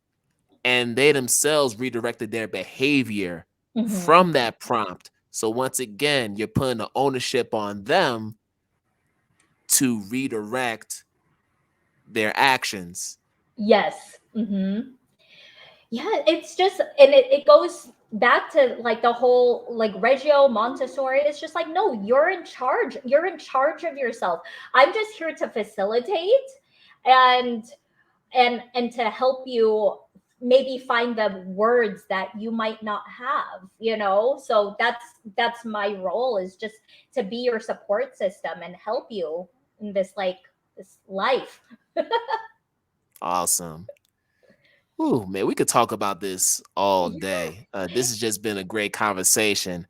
and they themselves redirected their behavior Mhm. from that prompt. So once again, you're putting the ownership on them to redirect their actions. Yes. Yeah, it's just, and it goes back to like the whole like Reggio Montessori. It's just like, no, you're in charge. You're in charge of yourself. I'm just here to facilitate and and to help you maybe find the words that you might not have, you know? So that's my role is just to be your support system and help you in this like this life. Awesome. Ooh, man, we could talk about this all day. This has just been a great conversation.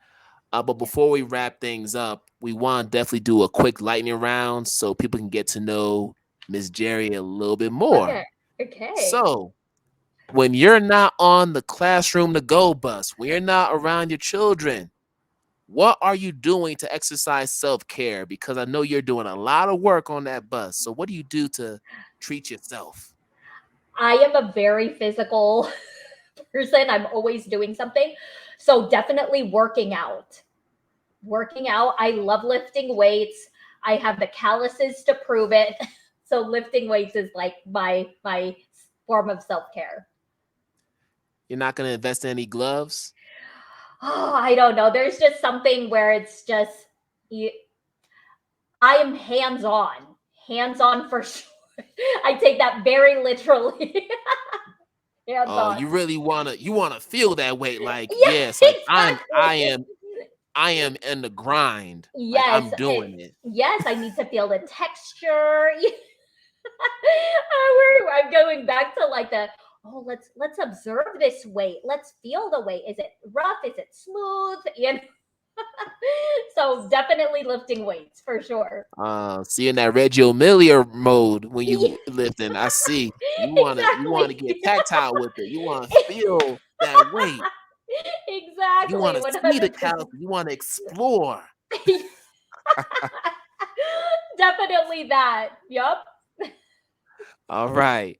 But Yeah. before we wrap things up, we want to definitely do a quick lightning round so people can get to know Miss Jerry a little bit more. Okay. Okay. So, when you're not on the classroom to go bus, when you're not around your children, what are you doing to exercise self care? Because I know you're doing a lot of work on that bus. So, what do you do to treat yourself? I am a very physical person. I'm always doing something. So definitely working out. Working out. I love lifting weights. I have the calluses to prove it. So lifting weights is like my form of self-care. You're not going to invest in any gloves? Oh, I don't know. There's just something where it's just you, I am hands-on. Hands-on for sure. I take that very literally. Oh, Hands-on. you really wanna feel that weight, like, Yeah, yes, like exactly. I am in the grind. Like Yes, I'm doing it. yes, I need to feel the texture. I'm going back to like the, oh, let's observe this weight. Let's feel the weight. Is it rough? Is it smooth? So definitely lifting weights for sure. See in that Reggio Emilia mode when you lifting. I see. You wanna Exactly. get tactile with it. You wanna feel that weight. You Exactly. wanna see the 100%. calories. You wanna explore. Definitely that. Yup. All right.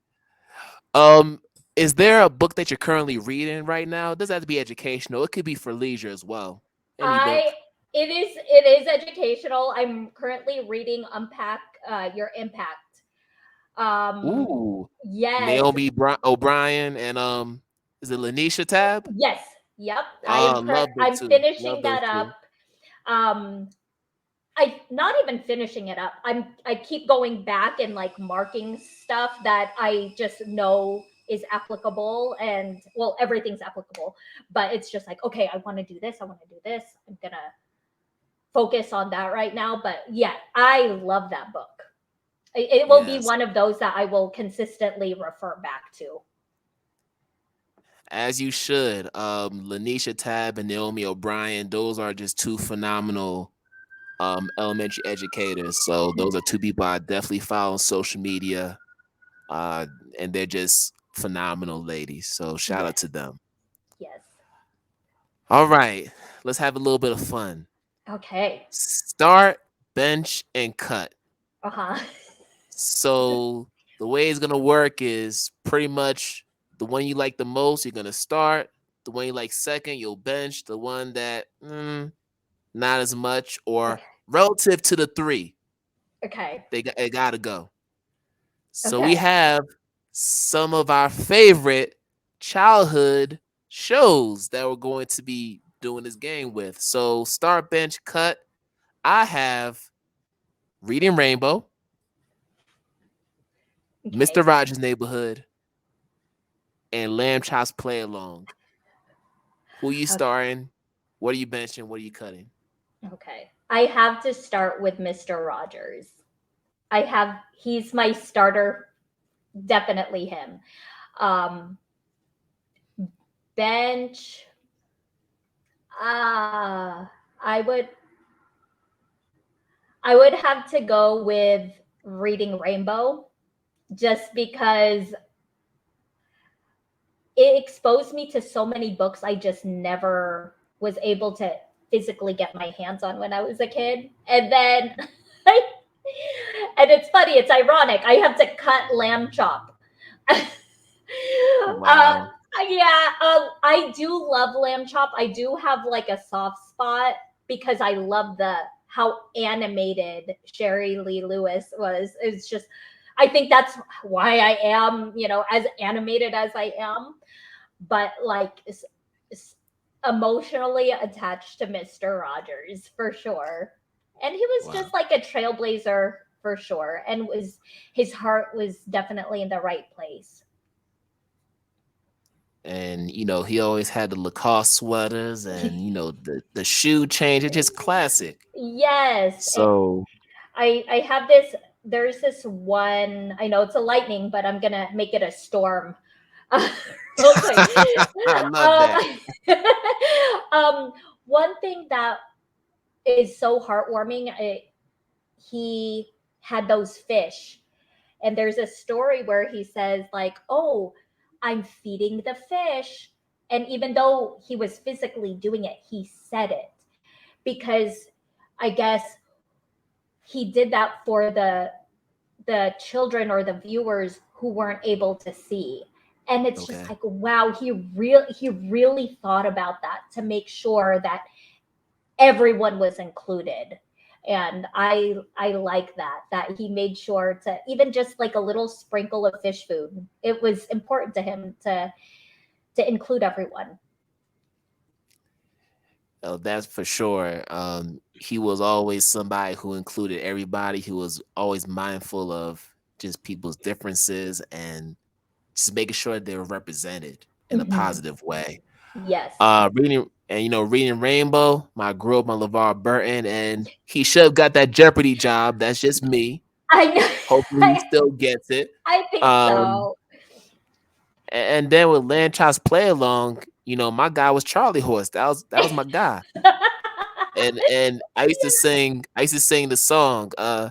Um, is there a book that you're currently reading right now? It doesn't have to be educational. It could be for leisure as well. Any I book. it is educational. I'm currently reading Unpack Your Impact. Um Ooh. yes. Naomi O'Brien and is it Lanisha Tab? Yes. Yep. I am Love them I'm too. finishing Love those that up. two. Um I not even finishing it up. I keep going back and like marking stuff that I just know is applicable, and well, everything's applicable, but it's just like, okay, I want to do this, I want to do this. I'm going to focus on that right now, but yeah, I love that book. It will be Yes. one of those that I will consistently refer back to. As you should. Lanisha Tab and Naomi O'Brien, those are just two phenomenal elementary educators. So those are two people I definitely follow on social media. Uh and they're just phenomenal ladies. So shout out Yes. to them. Yes. All right. Let's have a little bit of fun. Okay. Start, bench, and cut. Uh-huh. So the way it's gonna work is pretty much the one you like the most, you're gonna start. The one you like second, you'll bench. The one that not as much, or Okay. relative to the three, Okay. it gotta go. So we Okay. have some of our favorite childhood shows that we're going to be doing this game with. So start, bench, cut. I have Reading Rainbow, Okay. Mr. Rogers' Neighborhood, and Lamb Chops Play Along. Who you Okay. starting? What are you benching? What are you cutting? Okay. I have to start with Mr. Rogers. He's my starter, definitely him. Um, Bench, I would have to go with Reading Rainbow, just because it exposed me to so many books I just never was able to physically get my hands on when I was a kid. And then and it's funny, it's ironic. I have to cut Lamb Chop. Wow. Yeah, I do love Lamb Chop. I do have like a soft spot because I love the how animated Sherry Lee Lewis was. It's just, I think that's why I am, as animated as I am. But like, emotionally attached to Mr. Rogers for sure. And he was Wow. just like a trailblazer for sure, and was his heart was definitely in the right place. And he always had the Lacoste sweaters and the shoe change. It's just classic. Yes. So I have this, there's this one, I know it's a lightning, but I'm gonna make it a storm. Real quick. I love Um, that. one thing that is so heartwarming, he had those fish, and there's a story where he says like, oh, I'm feeding the fish, and even though he was physically doing it, he said it because I guess he did that for the children or the viewers who weren't able to see. And it's just Okay. like, wow, he really thought about that to make sure that everyone was included. And I like that he made sure to, even just like a little sprinkle of fish food, it was important to him to include everyone. Oh, that's for sure. He was always somebody who included everybody. He was always mindful of just people's differences and just making sure they were represented in a Hmm. positive way. Yes. Reading Rainbow. I grew up on LeVar Burton, and he should have got that Jeopardy job. That's just me. I know. Hopefully he still gets it. I think Um, so. and then with Land Child's play along, my guy was Charlie Horse. That was my guy. And I used to sing the song. I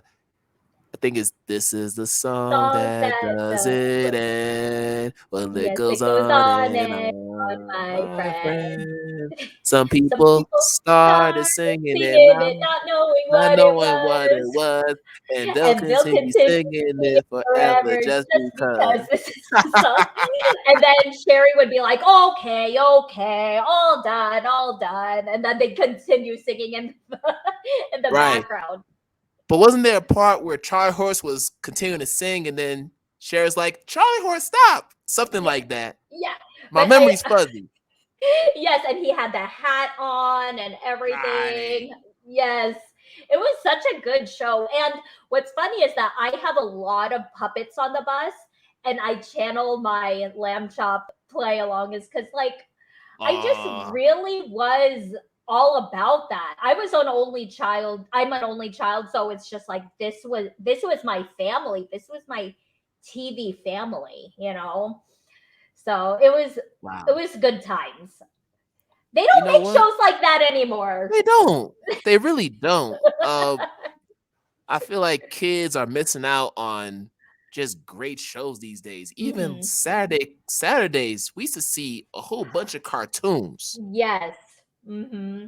think it's "This is the song Song that that doesn't end, well it yes, goes it goes on on and and on, on, my my friend. friend." Some Some people people started started singing it singing now, it, not knowing not what it knowing what it was, was, and they'll and they'll continue continue singing singing it it forever forever just just because. because this is the song. And then Sherry would be like, "Okay, okay, all done, all done," and then they continue singing in in the Right. background. But wasn't there a part where Charlie Horse was continuing to sing and then Cher's like, "Charlie Horse, stop!" Something Yeah, like that. yeah, My but I memory's fuzzy. yes, and he had the hat on and Right. everything. Yes. It was such a good show. And what's funny is that I have a lot of puppets on the bus and I channel my lamb chop play along is because I just Uh, really was all about that. I was an only child. I'm an only child, so it's just like this was my family. This was my TV family, you know. So it wow. was good times. They You don't know make what? shows like that anymore. They don't. They really don't. I feel like kids are missing out on just great shows these days. Even Mm-mm. Saturdays, we used to see a whole bunch of cartoons. Yes. Mm-hmm.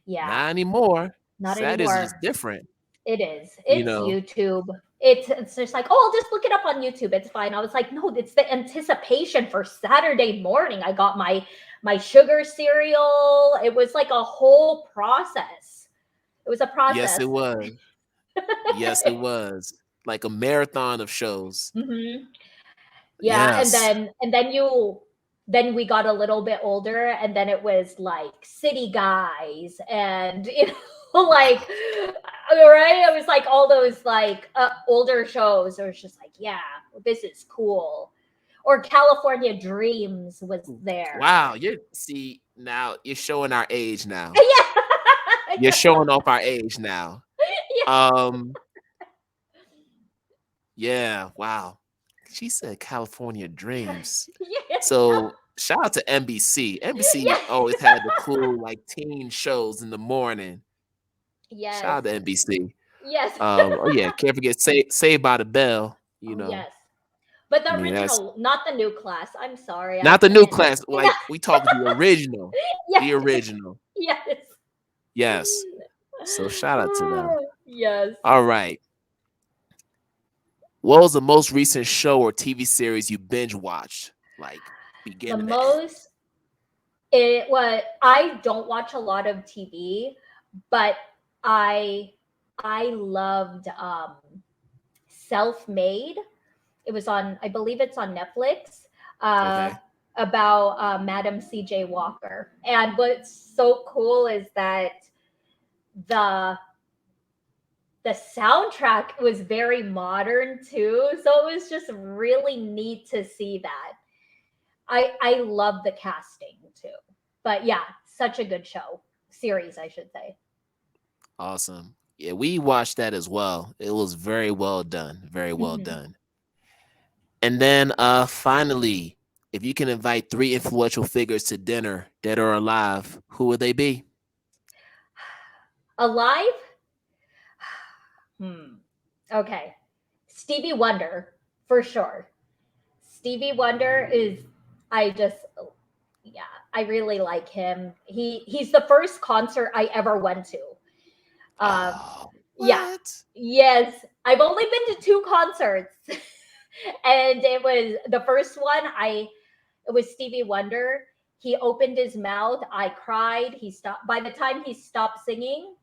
Yeah. Not anymore. Not Saturdays are anymore. just different. It is. You It's know. YouTube. It's just like, oh, I'll just look it up on YouTube. It's fine. I was like, no, it's the anticipation for Saturday morning. I got my sugar cereal. It was like a whole process. It was a Yes, process. it was. Yes, it was. Like a marathon of shows. Hmm. Yeah, Yes. then we got a little bit older, and then it was like City Guys, and like right, it was like all those like older shows. It was just like, yeah, this is cool. Or California Dreams was there. Wow. Now you're showing our age now. You're Yeah, showing off our age now. Um, yeah, wow. She said California Dreams. yeah, So shout out to NBC. yeah. NBC always had the cool like teen shows in the morning. Shout Yes, out to NBC. yes. Oh yeah, can't forget Saved by the Bell. Oh yes. But I the mean that's original, not the new class. I'm sorry, I not the new couldn't. class. Like we talk the original. The Yes, original. yes. Yes. So shout out to them. Yes. All right. What was the most recent show or TV series you binge watched? Like The beginning to end. most it what I don't watch a lot of TV, but I I loved Self-Made. It was on, I believe it's on Netflix. Uh Okay. about Madam CJ Walker. And what's so cool is that the the soundtrack was very modern too, so it was just really neat to see that. I love the casting too. But yeah, such a good show. Series, I should say. Awesome. Yeah, we watched that as well. It was very well done. Very well Mhm. done. And then finally, if you can invite three influential figures to dinner, dead or alive, who would they be? Alive? Hmm. Okay. Stevie Wonder, for sure. Stevie Wonder is, I just, yeah, I really like him. He's the first concert I ever went to. Um, Oh, yeah, what? yes, I've only been to two concerts, and it was the first one. It was Stevie Wonder. He opened his mouth. I cried. He stopped. By the time he stopped singing,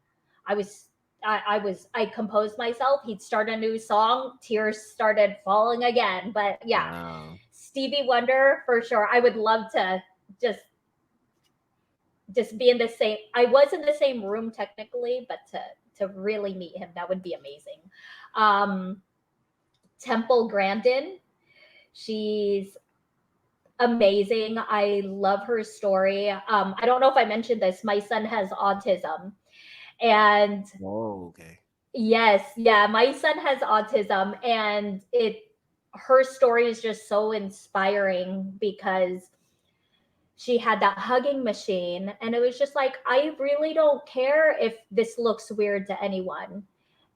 I was I composed myself. He'd start a new song. Tears started falling again. But yeah, Wow. Stevie Wonder for sure. I would love to just just be in the same. I was in the same room technically, but to really meet him, that would be amazing. Um, Temple Grandin, she's amazing. I love her story. I don't know if I mentioned this. My son has autism, and Oh, okay. Yes, yeah, my son has autism, and it her story is just so inspiring because she had that hugging machine, and it was just like, I really don't care if this looks weird to anyone.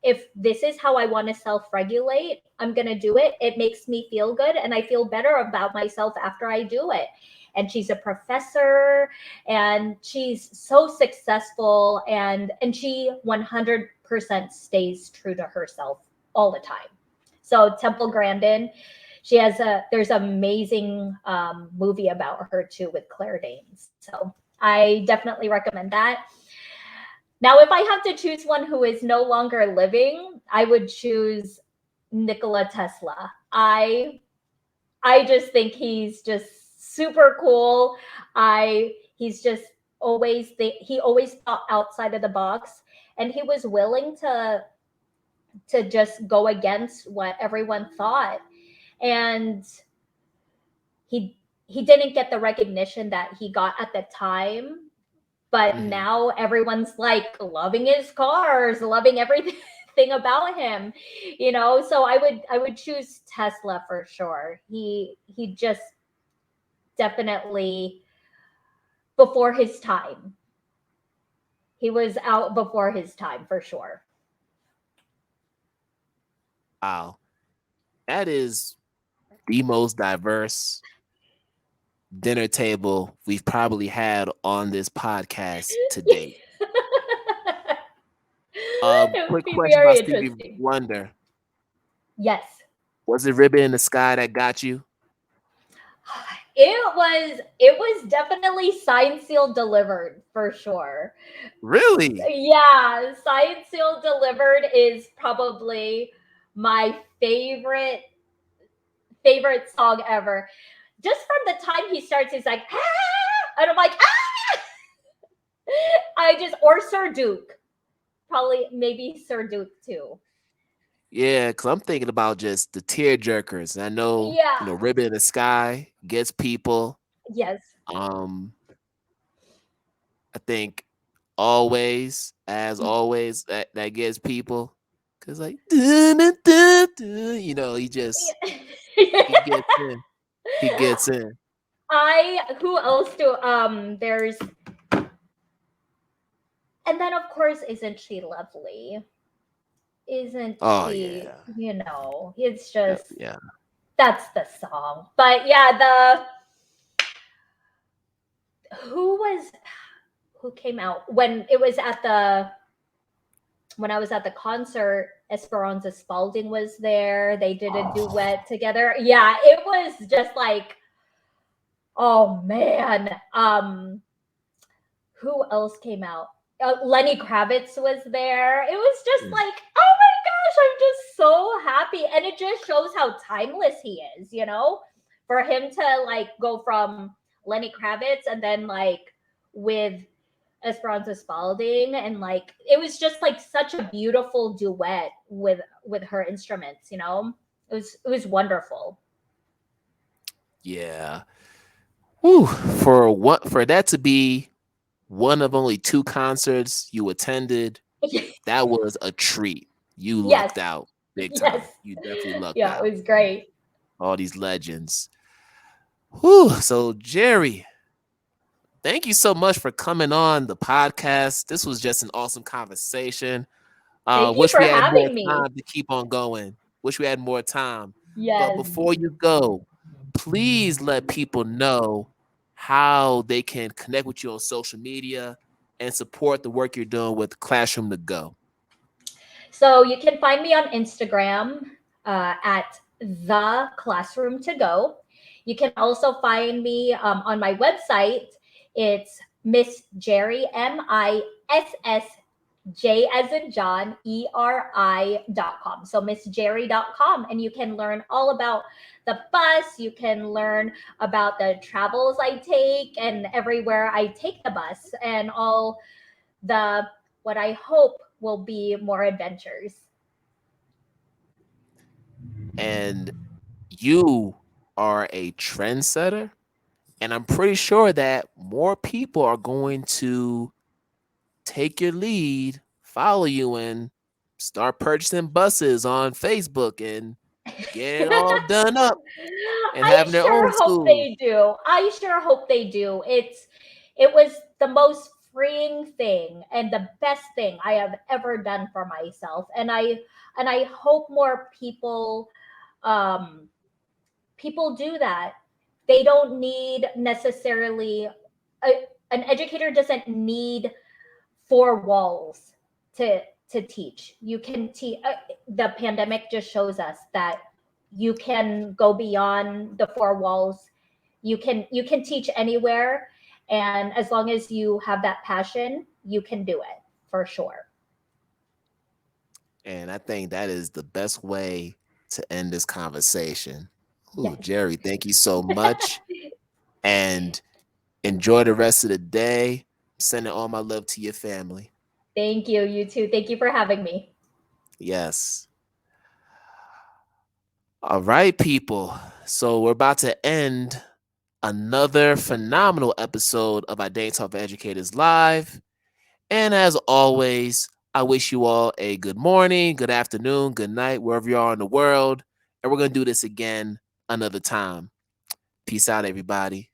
If this is how I want to self-regulate, I'm going to do it. It makes me feel good, and I feel better about myself after I do it. And she's a professor, and she's so successful, and she 100% stays true to herself all the time. So Temple Grandin, she has a there's an amazing movie about her too with Claire Danes. So I definitely recommend that. Now, if I have to choose one who is no longer living, I would choose Nikola Tesla. I just think he's just super cool. I he's just he always thought outside of the box, and he was willing to just go against what everyone thought. And he didn't get the recognition that he got at the time, but Mm-hmm. now everyone's like loving his cars, loving everything about him, you know. So I would choose Tesla for sure. He just definitely before his time. He was out before his time for sure. Wow, that is the most diverse dinner table we've probably had on this podcast to date. It would Quick be question very about Stevie interesting. Wonder: Yes. was it Ribbon in the Sky that got you? It was definitely signed sealed delivered for sure. Really? Yeah, signed sealed delivered is probably my favorite song ever. Just from the time he starts, he's like, ah! And I'm like, ah! I just or Sir Duke, probably maybe Sir Duke too. Yeah, because I'm thinking about just the tear jerkers. I know, Yeah. Ribbon in the Sky gets people. Yes. Um, I think always, as always, that gets people. Cause like, dun, dun, dun, dun, he gets in. He gets in. I who else do there's and then of course isn't she lovely? Isn't Oh she, yeah, it's just yeah. that's the song. But yeah, the who was who came out when it was at the when I was at the concert, Esperanza Spalding was there. They did a Oh, duet together. Yeah, it was just like, oh man. Who else came out? Lenny Kravitz was there. It was just mm, like, oh my gosh, I'm just so happy. And it just shows how timeless he is, for him to like go from Lenny Kravitz and then like with Esperanza Spalding, and like it was just like such a beautiful duet with her instruments, it was wonderful. yeah. Whew. For that to be one of only two concerts you attended, that was a treat. You Yes. lucked out big Yes. time. You definitely lucked Yeah, out. it was great. All these legends. Whew. So Jerry, thank you so much for coming on the podcast. This was just an awesome conversation. Thank you Wish for we had more having me. time to keep on going. Wish we had more time. But Yes. before you go, please let people know how they can connect with you on social media and support the work you're doing with Classroom to Go. So you can find me on Instagram at the classroom to go. You can also find me on my website. It's Miss Jerry MISSJ as in John ERI.com. So missjerry.com, and you can learn all about the bus. You can learn about the travels I take and everywhere I take the bus, and all the what I hope will be more adventures. And you are a trendsetter. And I'm pretty sure that more people are going to take your lead, follow you, and start purchasing buses on Facebook and get it all done up and I having their own sure hope school. they do. I sure hope they do. It was the most freeing thing and the best thing I have ever done for myself. And I hope more um people do that. They don't need necessarily an educator doesn't need four walls to to teach. You can teach. The pandemic just shows us that you can go beyond the four walls. You can teach anywhere, and as long as you have that passion, you can do it for sure. And I think that is the best way to end this conversation. Ooh, Yes. Jerry, thank you so much. And enjoy the rest of the day. Sending all my love to your family. Thank you. You too. Thank you for having me. Yes. All right, people. So we're about to end another phenomenal episode of I Date Talk for Educators Live. And as always, I wish you all a good morning, good afternoon, good night, wherever you are in the world. And we're going to do this again another time. Peace out, everybody.